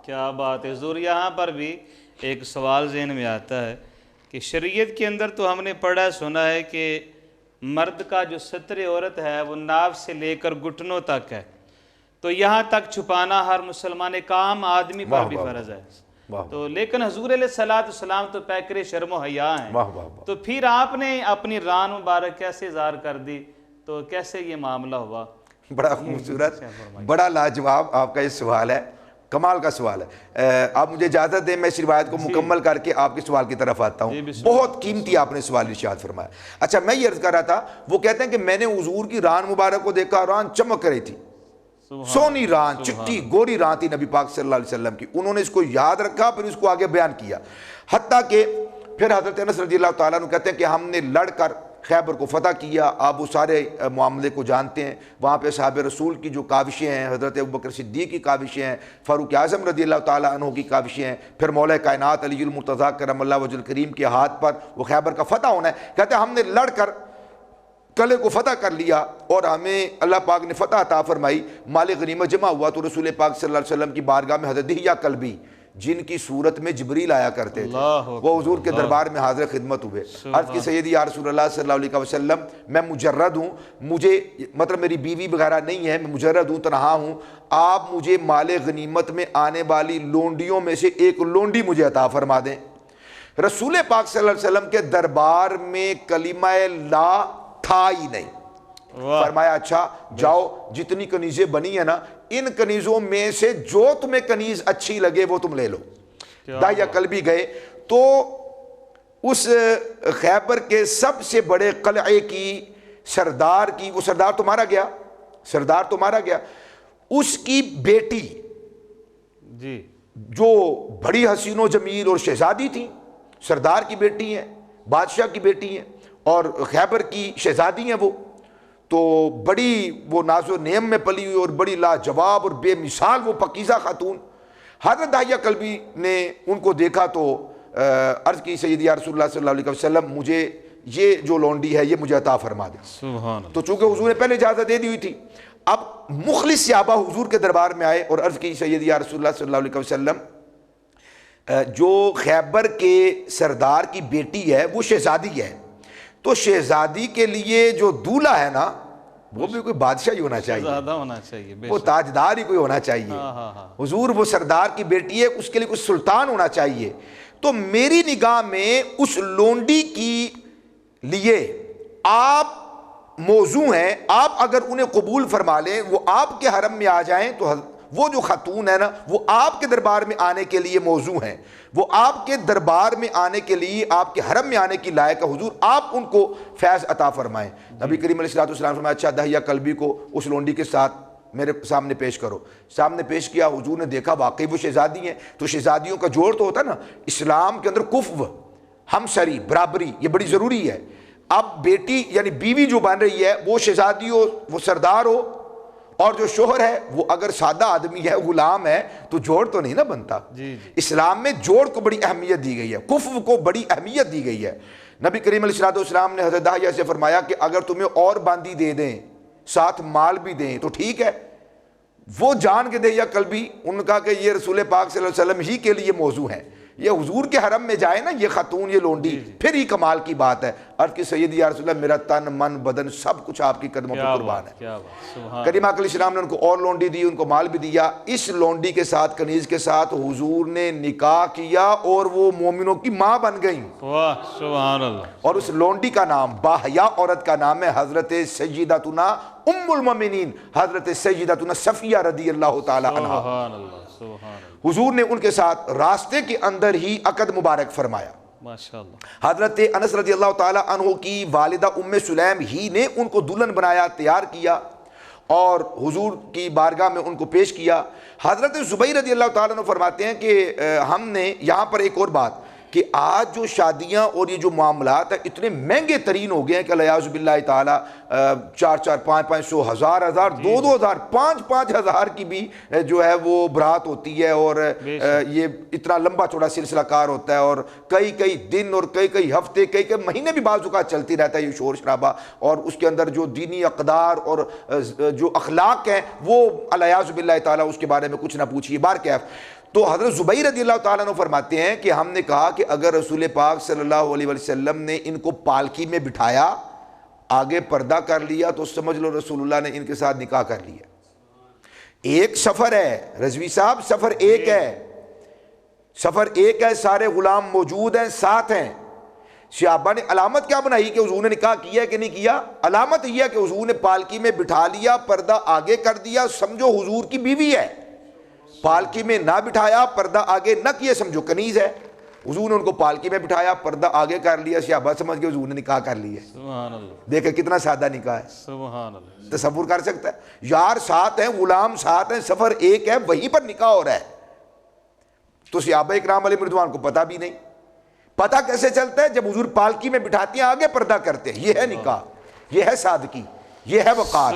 کیا بات ہے حضور۔ یہاں پر بھی ایک سوال ذہن میں آتا ہے کہ شریعت کے اندر تو ہم نے پڑھا سنا ہے کہ مرد کا جو ستر عورت ہے وہ ناف سے لے کر گھٹنوں تک ہے، تو یہاں تک چھپانا ہر مسلمان ایک عام آدمی پر بھی فرض ہے۔ تو لیکن حضور علیہ السلام تو پیکر شرم و حیا ہیں، تو پھر آپ نے اپنی ران مبارک کیسے اظہار کر دی، تو کیسے یہ معاملہ ہوا؟ بڑا خوبصورت، بڑا لاجواب آپ کا یہ سوال ہے، کمال کا سوال ہے۔ آپ مجھے اجازت دیں میں اس روایت کو مکمل کر کے آپ کے سوال کی طرف آتا ہوں۔ بہت قیمتی آپ نے سوال ارشاد فرمایا۔ اچھا، میں یہ عرض کر رہا تھا، وہ کہتے ہیں کہ میں نے حضور کی ران مبارک کو دیکھا، ران چمک رہی تھی، سونی ران، چٹی گوری ران تھی نبی پاک صلی اللہ علیہ وسلم کی۔ انہوں نے اس کو یاد رکھا، پھر اس کو آگے بیان کیا، حتیٰ کہ پھر حضرت انس رضی اللہ تعالیٰ عنہ کہتے ہیں کہ ہم نے لڑ کر خیبر کو فتح کیا۔ آپ وہ سارے معاملے کو جانتے ہیں، وہاں پہ صحابہ رسول کی جو کاوشیں ہیں، حضرت ابوبکر صدیق کی کاوشیں ہیں، فاروق اعظم رضی اللہ تعالیٰ عنہ کی کاوشیں ہیں، پھر مولا کائنات علی المرتضیٰ کرم اللہ وجہ الکریم کے ہاتھ پر وہ خیبر کا فتح ہونا ہے۔ کہتے ہیں ہم نے لڑ کر قلعے کو فتح کر لیا اور ہمیں اللہ پاک نے فتح عطا فرمائی، مال غنیمت جمع ہوا، تو رسول پاک صلی اللہ علیہ وسلم کی بارگاہ میں حضرت دہیہ کلبی جن کی صورت میں جبریل آیا کرتے تھے، وہ حضور کے دربار میں حاضر خدمت ہوئے۔ عرض کی سیدی یا رسول اللہ صلی اللہ علیہ وسلم، میں مجرد ہوں، مجھے مطلب میری بیوی وغیرہ نہیں ہے، میں مجرد ہوں، تنہا ہوں، آپ مجھے مال غنیمت میں آنے والی لونڈیوں میں سے ایک لونڈی مجھے عطا فرما دیں۔ رسول پاک صلی اللہ علیہ وسلم کے دربار میں کلمہ لا تھا ہی نہیں۔ فرمایا اچھا جاؤ، جتنی کنیزیں بنی ہیں نا، ان کنیزوں میں سے جو تمہیں کنیز اچھی لگے وہ تم لے لو۔ دہیہ کلبی گئے تو اس خیبر کے سب سے بڑے قلعے کی سردار کی، وہ سردار تو مارا گیا، سردار تو مارا گیا، اس کی بیٹی جی جو بڑی حسین و جمیل اور شہزادی تھی، سردار کی بیٹی ہیں، بادشاہ کی بیٹی ہیں اور خیبر کی شہزادی ہیں، وہ تو بڑی وہ ناز و نعم میں پلی ہوئی اور بڑی لاجواب اور بے مثال وہ پاکیزہ خاتون۔ حضرت دہیہ کلبی نے ان کو دیکھا تو عرض کی سیدی یا رسول اللہ صلی اللہ علیہ وسلم، مجھے یہ جو لونڈی ہے یہ مجھے عطا فرما دے۔ سبحان اللہ۔ تو چونکہ حضور نے پہلے اجازت دے دی ہوئی تھی، اب مخلص صحابہ حضور کے دربار میں آئے اور عرض کی سیدی یا رسول اللہ صلی اللہ علیہ وسلم، جو خیبر کے سردار کی بیٹی ہے وہ شہزادی ہے، تو شہزادی کے لیے جو دولہا ہے نا وہ بھی کوئی بادشاہ ہی ہونا چاہیے، زیادہ ہونا چاہیے، بے وہ شک۔ تاجدار ہی کوئی ہونا چاہیے۔ حضور وہ سردار کی بیٹی ہے، اس کے لیے کوئی سلطان ہونا چاہیے۔ تو میری نگاہ میں اس لونڈی کی لیے آپ موضوع ہیں، آپ اگر انہیں قبول فرما لیں، وہ آپ کے حرم میں آ جائیں، تو وہ جو خاتون ہے نا وہ آپ کے دربار میں آنے کے لیے موضوع ہیں، وہ آپ کے دربار میں آنے کے لیے، آپ کے حرم میں آنے کی لائق ہے۔ حضور آپ ان کو فیض عطا فرمائیں۔ نبی کریم علیہ الصلوۃ والسلام فرمایا اچھا دہیہ قلبی کو اس لونڈی کے ساتھ میرے سامنے پیش کرو۔ سامنے پیش کیا، حضور نے دیکھا واقعی وہ شہزادی ہیں، تو شہزادیوں کا جوڑ تو ہوتا ہے نا، اسلام کے اندر کفو، ہمشری، برابری، یہ بڑی ضروری ہے۔ اب بیٹی یعنی بیوی جو بن رہی ہے وہ شہزادی ہو، وہ سردار ہو، اور جو شوہر ہے وہ اگر سادہ آدمی ہے، غلام ہے، تو جوڑ تو نہیں نا بنتا۔ اسلام میں جوڑ کو بڑی اہمیت دی گئی ہے، کفو کو بڑی اہمیت دی گئی ہے۔ نبی کریم علیہ الصلوۃ والسلام نے حضرت داہیہ سے فرمایا کہ اگر تمہیں اور باندی دے دیں، ساتھ مال بھی دیں تو ٹھیک ہے۔ وہ جان کے دہیہ قلبی، انہوں نے کہا کہ یہ رسول پاک صلی اللہ علیہ وسلم ہی کے لیے موضوع ہے، یہ حضور کے حرم میں جائے نا یہ خاتون، یہ لونڈی، پھر ہی کمال کی بات ہے۔ عرض کی سیدی یا رسول اللہ میرا تن من بدن سب کچھ آپ کی قدموں پر قربان ہے۔ کریمہ علیہ السلام نے ان کو اور لونڈی دی، ان کو مال بھی دیا۔ اس لونڈی کے ساتھ، کنیز کے ساتھ حضور نے نکاح کیا اور وہ مومنوں کی ماں بن گئیں۔ سبحان اللہ۔ اور اس لونڈی کا نام، باحیا عورت کا نام ہے حضرت سیدتنا ام المومنین حضرت سیدتنا صفیہ رضی اللہ تعالی عنہ۔ سبحان اللہ، سبحان اللہ۔ حضور نے ان کے ساتھ راستے کے اندر ہی عقد مبارک فرمایا۔ ماشاءاللہ۔ حضرت انس رضی اللہ تعالی عنہ کی والدہ ام سلیم ہی نے ان کو دلہن بنایا، تیار کیا اور حضور کی بارگاہ میں ان کو پیش کیا۔ حضرت زبیر رضی اللہ تعالیٰ عنہ فرماتے ہیں کہ ہم نے یہاں پر ایک اور بات کہ آج جو شادیاں اور یہ جو معاملات ہیں اتنے مہنگے ترین ہو گئے ہیں کہ الیاذ باللہ تعالیٰ 4-4 500 ہزار 2,000 5,000 کی بھی جو ہے وہ برات ہوتی ہے، اور یہ اتنا لمبا چوڑا سلسلہ کار ہوتا ہے، اور کئی دن اور کئی ہفتے کئی مہینے بھی بعض اوقات چلتی رہتا ہے یہ شور شرابہ، اور اس کے اندر جو دینی اقدار اور جو اخلاق ہیں وہ الیاذ باللہ تعالیٰ اس کے بارے میں کچھ نہ پوچھیے۔ بارکیف تو حضرت زبیر رضی اللہ تعالیٰ عنہ فرماتے ہیں کہ ہم نے کہا کہ اگر رسول پاک صلی اللہ علیہ وسلم نے ان کو پالکی میں بٹھایا، آگے پردہ کر لیا، تو سمجھ لو رسول اللہ نے ان کے ساتھ نکاح کر لیا۔ ایک سفر ہے رضوی صاحب، سفر ایک ہے، سارے غلام موجود ہیں، ساتھ ہیں۔ صحابہ نے علامت کیا بنائی کہ حضور نے نکاح کیا ہے کہ نہیں کیا؟ علامت یہ ہے کہ حضور نے پالکی میں بٹھا لیا، پردہ آگے کر دیا، سمجھو حضور کی بیوی ہے۔ پالکی میں نہ بٹھایا، پردہ آگے نہ کیے، سمجھو کنیز ہے۔ حضور نے ان کو پالکی میں بٹھایا، پردہ آگے کر لیا، صحابہ سمجھ کے حضور نے نکاح کر لیا۔ سبحان اللہ۔ دیکھیں کتنا سادہ نکاح ہے، سبحان اللہ۔ تصور کر سکتا ہے؟ یار ساتھ ہیں، غلام ساتھ ہیں، سفر ایک ہے، وہیں پر نکاح ہو رہا ہے۔ تو صحابہ اکرام علیہ رضوان کو پتہ بھی نہیں۔ پتہ کیسے چلتا ہے؟ جب حضور پالکی میں بٹھاتے ہیں، آگے پردہ کرتے ہیں۔ یہ ہے نکاح، یہ ہے سادگی، یہ ہے وقار۔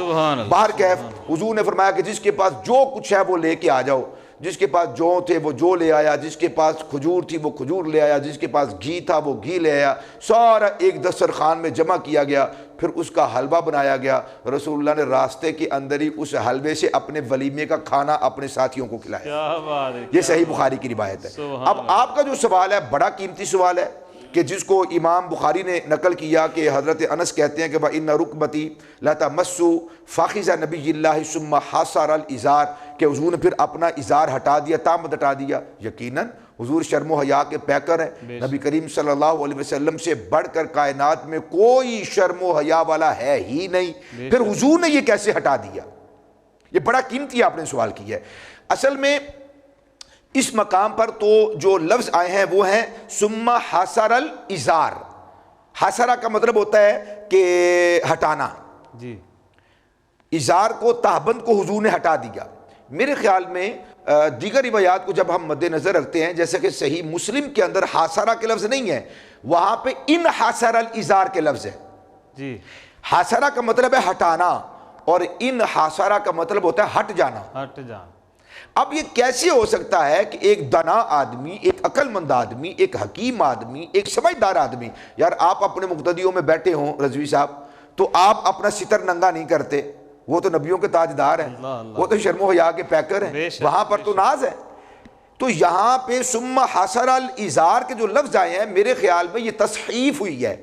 باہر کیف حضور نے فرمایا کہ جس کے پاس جو کچھ ہے وہ لے کے آ جاؤ، جس کے پاس جو تھے وہ جو لے آیا، جس کے پاس کھجور تھی وہ کھجور لے آیا، جس کے پاس گھی تھا وہ گھی لے آیا، سارا ایک دسترخوان میں جمع کیا گیا، پھر اس کا حلوہ بنایا گیا۔ رسول اللہ نے راستے کے اندر ہی اس حلوے سے اپنے ولیمے کا کھانا اپنے ساتھیوں کو کھلایا۔ کیا بات ہے، یہ صحیح بخاری کی روایت ہے۔ اب آپ کا جو سوال ہے بڑا قیمتی سوال ہے، کہ جس کو امام بخاری نے نقل کیا کہ حضرت انس کہتے ہیں کہ وَإِنَّ رُكْبَتِي لَا تَمَسُّ فَخِذَ نَبِيِّ اللَّهِ ثُمَّ حَصَرَ الْإِزَارَ، کہ حضور نے پھر اپنا ازار ہٹا دیا، تامت ہٹا دیا۔ یقیناً حضور شرم و حیا کے پیکر ہیں، نبی کریم صلی اللہ علیہ وسلم سے بڑھ کر کائنات میں کوئی شرم و حیا والا ہے ہی نہیں، پھر حضور نے یہ کیسے ہٹا دیا؟ یہ بڑا قیمتی آپ نے سوال کیا ہے۔ اصل میں اس مقام پر تو جو لفظ آئے ہیں وہ ہیں ثم حصر الازار۔ حصرہ کا مطلب ہوتا ہے کہ ہٹانا، جی۔ ازار کو، تہبند کو حضور نے ہٹا دیا۔ میرے خیال میں دیگر روایات کو جب ہم مد نظر رکھتے ہیں، جیسے کہ صحیح مسلم کے اندر حصرہ کے لفظ نہیں ہے، وہاں پہ ان حصر الازار کے لفظ ہے۔ جی۔ حصرہ کا مطلب ہے ہٹانا، اور ان حصرہ کا مطلب ہوتا ہے ہٹ جانا۔ ہٹ جان۔ اب یہ کیسے ہو سکتا ہے کہ ایک دانا آدمی، ایک عقل مند آدمی، ایک حکیم آدمی، ایک سمجھدار آدمی، یار آپ اپنے مقتدیوں میں بیٹھے ہوں رضوی صاحب، تو آپ اپنا ستر ننگا نہیں کرتے، وہ تو نبیوں کے تاجدار ہیں، وہ تو شرم و حیا کے پیکر ہیں، وہاں پر تو ناز ہے۔ تو یہاں پہ ثم حصر الازار کے جو لفظ آئے ہیں، میرے خیال میں یہ تصحیف ہوئی ہے،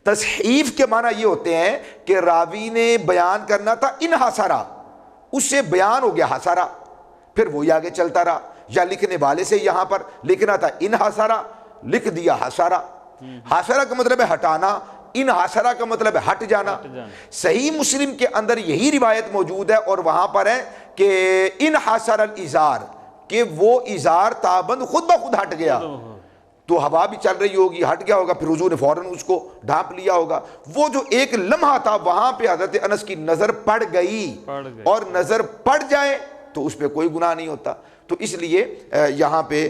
تصحیف کے معنی یہ ہوتے ہیں کہ راوی نے بیان کرنا تھا انحصرا، اس سے بیان ہو گیا حصرا، پھر وہی آگے چلتا رہا، یا لکھنے والے سے یہاں پر لکھنا تھا انحصرا، لکھ دیا حصرا۔ حصرا کا مطلب ہے ہٹانا، انحصرا کا مطلب ہے ہٹ جانا۔ صحیح مسلم کے اندر یہی روایت موجود ہے، اور وہاں پر ہے کہ انحصر الازار، کہ وہ ازار تابند خود بخود ہٹ گیا، تو ہوا بھی چل رہی ہوگی، ہٹ گیا ہوگا، پھر حضور نے فوراً اس کو ڈھانپ لیا ہوگا۔ وہ جو ایک لمحہ تھا وہاں پہ حضرت انس کی نظر پڑ گئی، اور نظر پڑ جائے تو اس پہ کوئی گناہ نہیں ہوتا۔ تو اس لیے یہاں پہ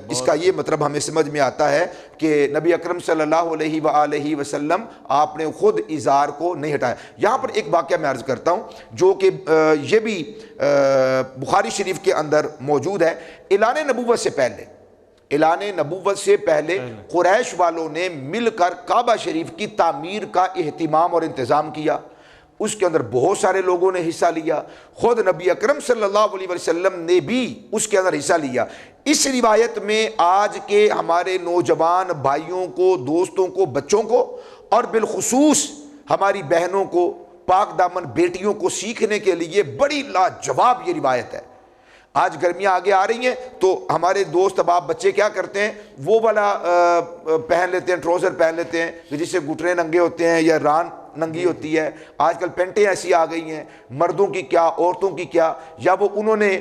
اس کا یہ مطلب ہمیں سمجھ میں آتا ہے کہ نبی اکرم صلی اللہ علیہ وآلہ وسلم آپ نے خود ازار کو نہیں ہٹایا۔ یہاں پر ایک واقعہ میں عرض کرتا ہوں جو کہ یہ بھی بخاری شریف کے اندر موجود ہے۔ اعلان نبوت سے پہلے، اعلان نبوت سے پہلے قریش والوں نے مل کر کعبہ شریف کی تعمیر کا اہتمام اور انتظام کیا، اس کے اندر بہت سارے لوگوں نے حصہ لیا، خود نبی اکرم صلی اللہ علیہ وسلم نے بھی اس کے اندر حصہ لیا۔ اس روایت میں آج کے ہمارے نوجوان بھائیوں کو، دوستوں کو، بچوں کو، اور بالخصوص ہماری بہنوں کو، پاک دامن بیٹیوں کو سیکھنے کے لیے بڑی لاجواب یہ روایت ہے۔ آج گرمیاں آگے آ رہی ہیں تو ہمارے دوست احباب بچے کیا کرتے ہیں، وہ والا پہن لیتے ہیں، ٹراؤزر پہن لیتے ہیں جس سے گھٹنے ننگے ہوتے ہیں یا ران ننگی ہوتی ہے۔ آج کل پینٹیں ایسی آ گئی ہیں، مردوں کی کیا، عورتوں کی کیا، یا وہ انہوں نے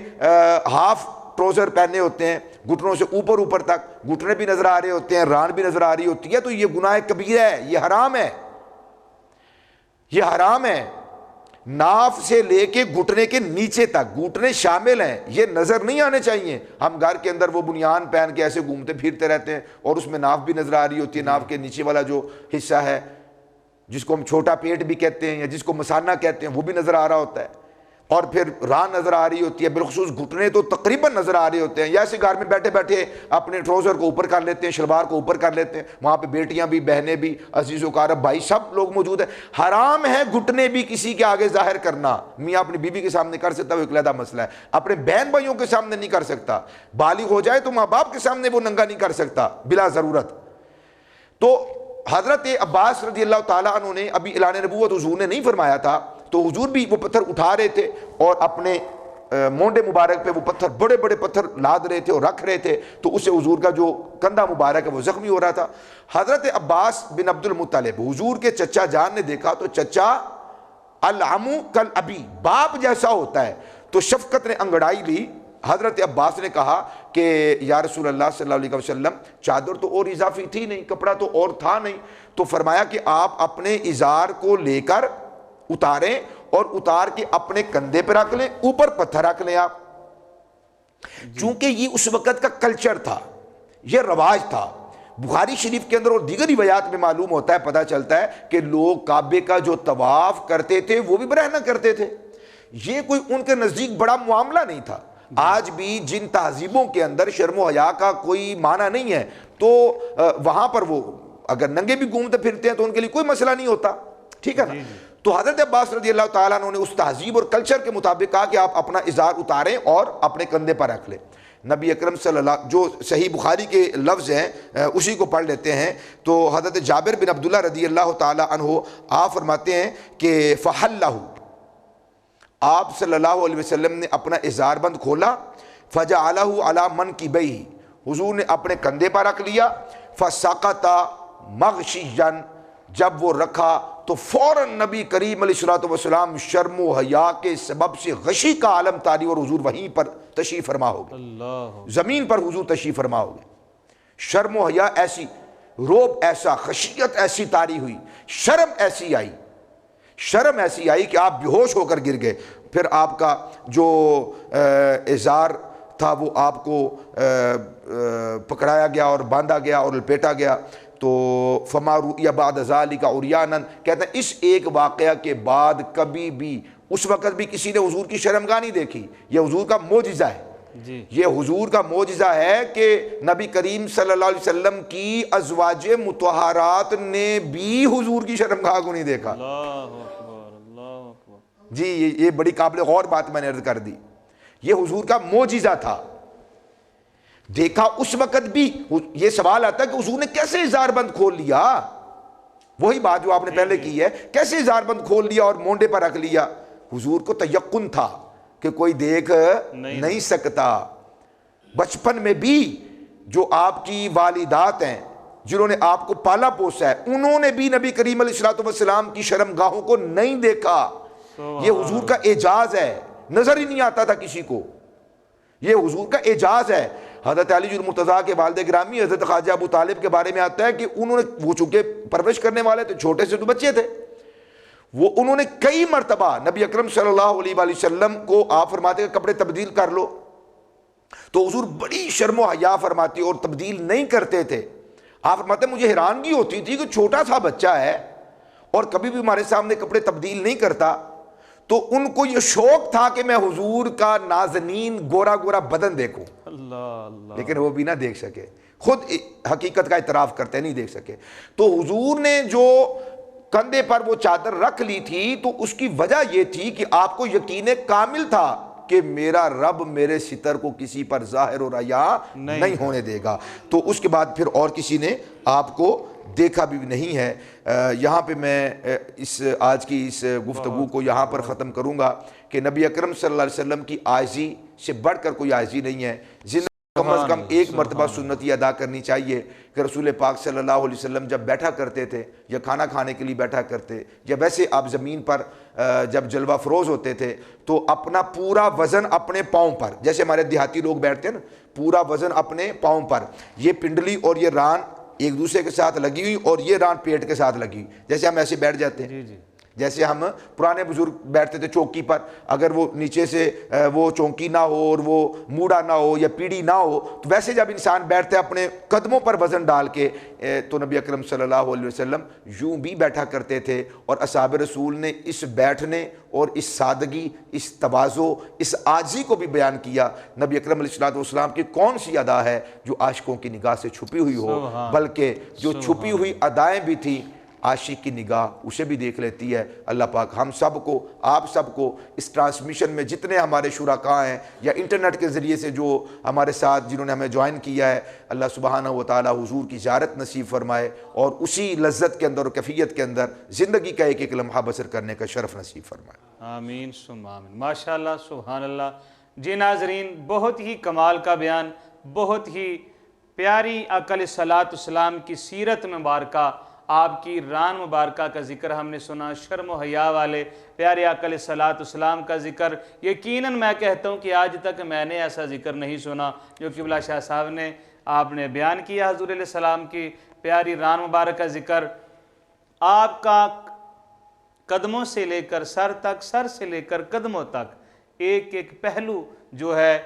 ہاف ٹراؤزر پہنے ہوتے ہیں گھٹنوں سے اوپر تک، گھٹنے بھی نظر آ رہے ہوتے ہیں، ران بھی نظر آ رہی ہوتی ہے، تو یہ گناہ کبیرہ ہے، یہ حرام ہے، یہ حرام ہے۔ ناف سے لے کے گھٹنے کے نیچے تک، گھٹنے شامل ہیں، یہ نظر نہیں آنے چاہیے۔ ہم گھر کے اندر وہ بنیان پہن کے ایسے گھومتے پھرتے رہتے ہیں اور اس میں ناف بھی نظر آ رہی ہوتی ہے، ناف کے نیچے والا جو حصہ ہے جس کو ہم چھوٹا پیٹ بھی کہتے ہیں یا جس کو مسانہ کہتے ہیں وہ بھی نظر آ رہا ہوتا ہے، اور پھر ران نظر آ رہی ہوتی ہے، بالخصوص گھٹنے تو تقریباً نظر آ رہے ہوتے ہیں۔ یا ایسے گھر میں بیٹھے بیٹھے اپنے ٹراؤزر کو اوپر کر لیتے ہیں، شلوار کو اوپر کر لیتے ہیں، وہاں پہ بیٹیاں بھی، بہنیں بھی، عزیز و اقارب بھائی سب لوگ موجود ہیں۔ حرام ہے گھٹنے بھی کسی کے آگے ظاہر کرنا۔ میاں اپنی بیوی کے سامنے کر سکتا ہے، وہ ایک علیحدہ مسئلہ ہے، اپنے بہن بھائیوں کے سامنے نہیں کر سکتا، بالغ ہو جائے تو ماں باپ کے سامنے وہ ننگا نہیں کر سکتا بلا ضرورت۔ تو حضرت عباس رضی اللہ تعالیٰ عنہ نے، ابھی اعلان نبوت حضور نے نہیں فرمایا تھا، تو حضور بھی وہ پتھر اٹھا رہے تھے اور اپنے مونڈے مبارک پہ وہ پتھر، بڑے بڑے پتھر لاد رہے تھے اور رکھ رہے تھے، تو اس سے حضور کا جو کندھا مبارک ہے وہ زخمی ہو رہا تھا۔ حضرت عباس بن عبد المطلب، حضور کے چچا جان نے دیکھا تو چچا العمو کالابی، باپ جیسا ہوتا ہے، تو شفقت نے انگڑائی لی۔ حضرت عباس نے کہا کہ یا رسول اللہ صلی اللہ علیہ وسلم، چادر تو اور اضافی تھی نہیں، کپڑا تو اور تھا نہیں، تو فرمایا کہ آپ اپنے ازار کو لے کر اتاریں اور اتار کے اپنے کندھے پہ رکھ لیں، اوپر پتھر رکھ لیں آپ، چونکہ یہ اس وقت کا کلچر تھا، یہ رواج تھا۔ بخاری شریف کے اندر اور دیگر روایات میں معلوم ہوتا ہے، پتہ چلتا ہے کہ لوگ کعبے کا جو طواف کرتے تھے وہ بھی برہنہ کرتے تھے، یہ کوئی ان کے نزدیک بڑا معاملہ نہیں تھا۔ آج بھی جن تہذیبوں کے اندر شرم و حیا کا کوئی معنی نہیں ہے، تو وہاں پر وہ اگر ننگے بھی گھومتے پھرتے ہیں تو ان کے لیے کوئی مسئلہ نہیں ہوتا، ٹھیک ہے نا۔ تو حضرت عباس رضی اللہ تعالیٰ عنہ نے اس تہذیب اور کلچر کے مطابق کہا کہ آپ اپنا ازار اتاریں اور اپنے کندھے پر رکھ لیں۔ نبی اکرم صلی اللہ، جو صحیح بخاری کے لفظ ہیں اسی کو پڑھ لیتے ہیں، تو حضرت جابر بن عبداللہ رضی اللہ تعالیٰ عنہ آپ فرماتے ہیں کہ فحلہ، آپ صلی اللہ علیہ وسلم نے اپنا ازار بند کھولا، فجعلہ علی منکبیہ، حضور نے اپنے کندھے پر رکھ لیا، فسقط مغشیا، جب وہ رکھا تو فوراً نبی کریم علیہ الصلوۃ والسلام شرم و حیا کے سبب سے غشی کا عالم طاری، اور حضور وہیں پر تشریف فرما ہو گئے، زمین پر حضور تشریف فرما ہو گئے۔ شرم و حیا ایسی، روب ایسا، خشیت ایسی طاری ہوئی، شرم ایسی آئی کہ آپ بے ہوش ہو کر گر گئے۔ پھر آپ کا جو ازار تھا وہ آپ کو پکڑایا گیا اور باندھا گیا اور لپیٹا گیا۔ تو فما رؤی بعد ذالک عریانا، کہتے ہیں اس ایک واقعہ کے بعد کبھی بھی اس وقت بھی کسی نے حضور کی شرمگاہ نہیں دیکھی۔ یہ حضور کا معجزہ ہے، یہ حضور کا معجزہ ہے کہ نبی کریم صلی اللہ علیہ وسلم کی ازواج مطہرات نے بھی حضور کی شرمگاہ کو نہیں دیکھا۔ جی یہ بڑی قابل غور بات میں نے عرض کر دی، یہ حضور کا معجزہ تھا۔ دیکھا اس وقت بھی، یہ سوال آتا ہے کہ حضور نے کیسے ازار بند کھول لیا، وہی بات جو آپ نے پہلے کی ہے، کیسے اظہار بند کھول لیا اور مونڈے پر رکھ لیا؟ حضور کو تیقن تھا کہ کوئی دیکھ نہیں سکتا۔ بچپن میں بھی جو آپ کی والدات ہیں جنہوں نے آپ کو پالا پوسا ہے، انہوں نے بھی نبی کریم علیہ الصلوۃ والسلام کی شرمگاہوں کو نہیں دیکھا۔ یہ حضور کا اعجاز ہے، نظر ہی نہیں آتا تھا کسی کو، یہ حضور کا اعجاز ہے۔ حضرت علی المرتضیٰ کے والد گرامی حضرت خواجہ ابو طالب کے بارے میں آتا ہے کہ انہوں نے، وہ چونکہ پرورش کرنے والے تو چھوٹے سے تو بچے تھے، انہوں نے کئی مرتبہ نبی اکرم صلی اللہ علیہ وآلہ وسلم کو آپ فرماتے کہ کپڑے تبدیل کر لو، تو حضور بڑی شرم و حیا فرماتی اور تبدیل نہیں کرتے تھے۔ آپ فرماتے مجھے حیرانگی ہوتی تھی کہ چھوٹا سا بچہ ہے اور کبھی بھی ہمارے سامنے کپڑے تبدیل نہیں کرتا، تو ان کو یہ شوق تھا کہ میں حضور کا نازنین گورا گورا بدن دیکھوں، لیکن وہ بھی نہ دیکھ سکے، خود حقیقت کا اعتراف کرتے نہیں دیکھ سکے۔ تو حضور نے جو کندھے پر وہ چادر رکھ لی تھی تو اس کی وجہ یہ تھی کہ آپ کو یقین کامل تھا کہ میرا رب میرے ستر کو کسی پر ظاہر و ریا نہیں ہونے دے گا۔ تو اس کے بعد پھر اور کسی نے آپ کو دیکھا بھی نہیں ہے۔ یہاں پہ میں آج کی اس گفتگو کو یہاں پر ختم کروں گا کہ نبی اکرم صلی اللہ علیہ وسلم کی عاجزی سے بڑھ کر کوئی عاجزی نہیں ہے۔ کم از کم ایک مرتبہ سنت یہ ادا کرنی چاہیے کہ رسول پاک صلی اللہ علیہ وسلم جب بیٹھا کرتے تھے یا کھانا کھانے کے لیے بیٹھا کرتے یا ویسے آپ زمین پر جب جلوہ فروز ہوتے تھے تو اپنا پورا وزن اپنے پاؤں پر، جیسے ہمارے دیہاتی لوگ بیٹھتے ہیں نا، پورا وزن اپنے پاؤں پر، یہ پنڈلی اور یہ ران ایک دوسرے کے ساتھ لگی ہوئی اور یہ ران پیٹ کے ساتھ لگی ہوئی، جیسے ہم ایسے بیٹھ جاتے ہیں، جیسے ہم پرانے بزرگ بیٹھتے تھے چوکی پر، اگر وہ نیچے سے وہ چونکی نہ ہو اور وہ موڑا نہ ہو یا پیڑھی نہ ہو، تو ویسے جب انسان بیٹھتا ہے اپنے قدموں پر وزن ڈال کے، تو نبی اکرم صلی اللہ علیہ وسلم یوں بھی بیٹھا کرتے تھے۔ اور اصحاب رسول نے اس بیٹھنے اور اس سادگی، اس تواضع، اس عاجزی کو بھی بیان کیا۔ نبی اکرم علیہ السلام کی کون سی ادا ہے جو عاشقوں کی نگاہ سے چھپی ہوئی ہو، بلکہ جو چھپی ہوئی ادائیں بھی تھیں عاشق کی نگاہ اسے بھی دیکھ لیتی ہے۔ اللہ پاک ہم سب کو، آپ سب کو اس ٹرانسمیشن میں جتنے ہمارے شرکاء ہیں یا انٹرنیٹ کے ذریعے سے جو ہمارے ساتھ جنہوں نے ہمیں جوائن کیا ہے، اللہ سبحانہ و تعالی حضور کی زیارت نصیب فرمائے اور اسی لذت کے اندر اور کیفیت کے اندر زندگی کا ایک ایک لمحہ بسر کرنے کا شرف نصیب فرمائے۔ آمین ثم آمین۔ ماشاءاللہ، سبحان اللہ۔ جی ناظرین، بہت ہی کمال کا بیان، بہت ہی پیاری آقا علیہ الصلوۃ والسلام کی سیرت مبارکہ، آپ کی ران مبارکہ کا ذکر ہم نے سنا، شرم و حیا والے پیارے آقا علیہ الصلوۃ والسلام کا ذکر۔ یقیناً میں کہتا ہوں کہ آج تک میں نے ایسا ذکر نہیں سنا جو قبلہ شاہ صاحب نے آپ نے بیان کیا۔ حضور علیہ السلام کی پیاری ران مبارک کا ذکر، آپ کا قدموں سے لے کر سر تک، سر سے لے کر قدموں تک ایک ایک پہلو جو ہے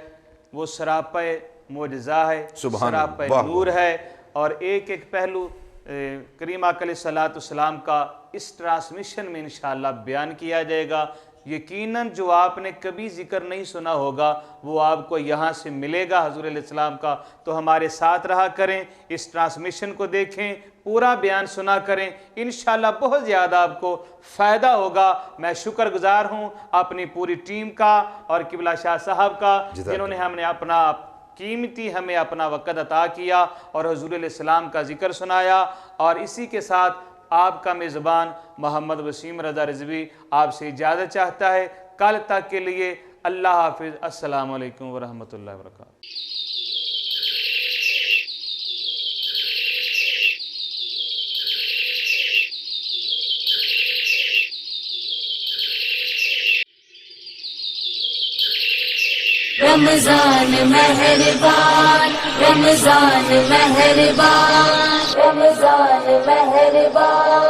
وہ سراپے معجزہ ہے، سراپے نور ہے، اور ایک ایک پہلو کریم آقا علیہ الصلوۃ والسلام کا اس ٹرانسمیشن میں انشاءاللہ بیان کیا جائے گا۔ یقیناً جو آپ نے کبھی ذکر نہیں سنا ہوگا وہ آپ کو یہاں سے ملے گا حضور علیہ السلام کا۔ تو ہمارے ساتھ رہا کریں، اس ٹرانسمیشن کو دیکھیں، پورا بیان سنا کریں، انشاءاللہ بہت زیادہ آپ کو فائدہ ہوگا۔ میں شکر گزار ہوں اپنی پوری ٹیم کا اور قبلہ شاہ صاحب کا، جنہوں نے ہمیں اپنا قیمتی ہمیں اپنا وقت عطا کیا اور حضور علیہ السلام کا ذکر سنایا۔ اور اسی کے ساتھ آپ کا میزبان محمد وسیم رضا رضوی آپ سے اجازت چاہتا ہے۔ کل تک کے لیے اللہ حافظ۔ السلام علیکم ورحمۃ اللہ وبرکاتہ۔ رمضان مہربان، رمضان مہربان، رمضان مہربان۔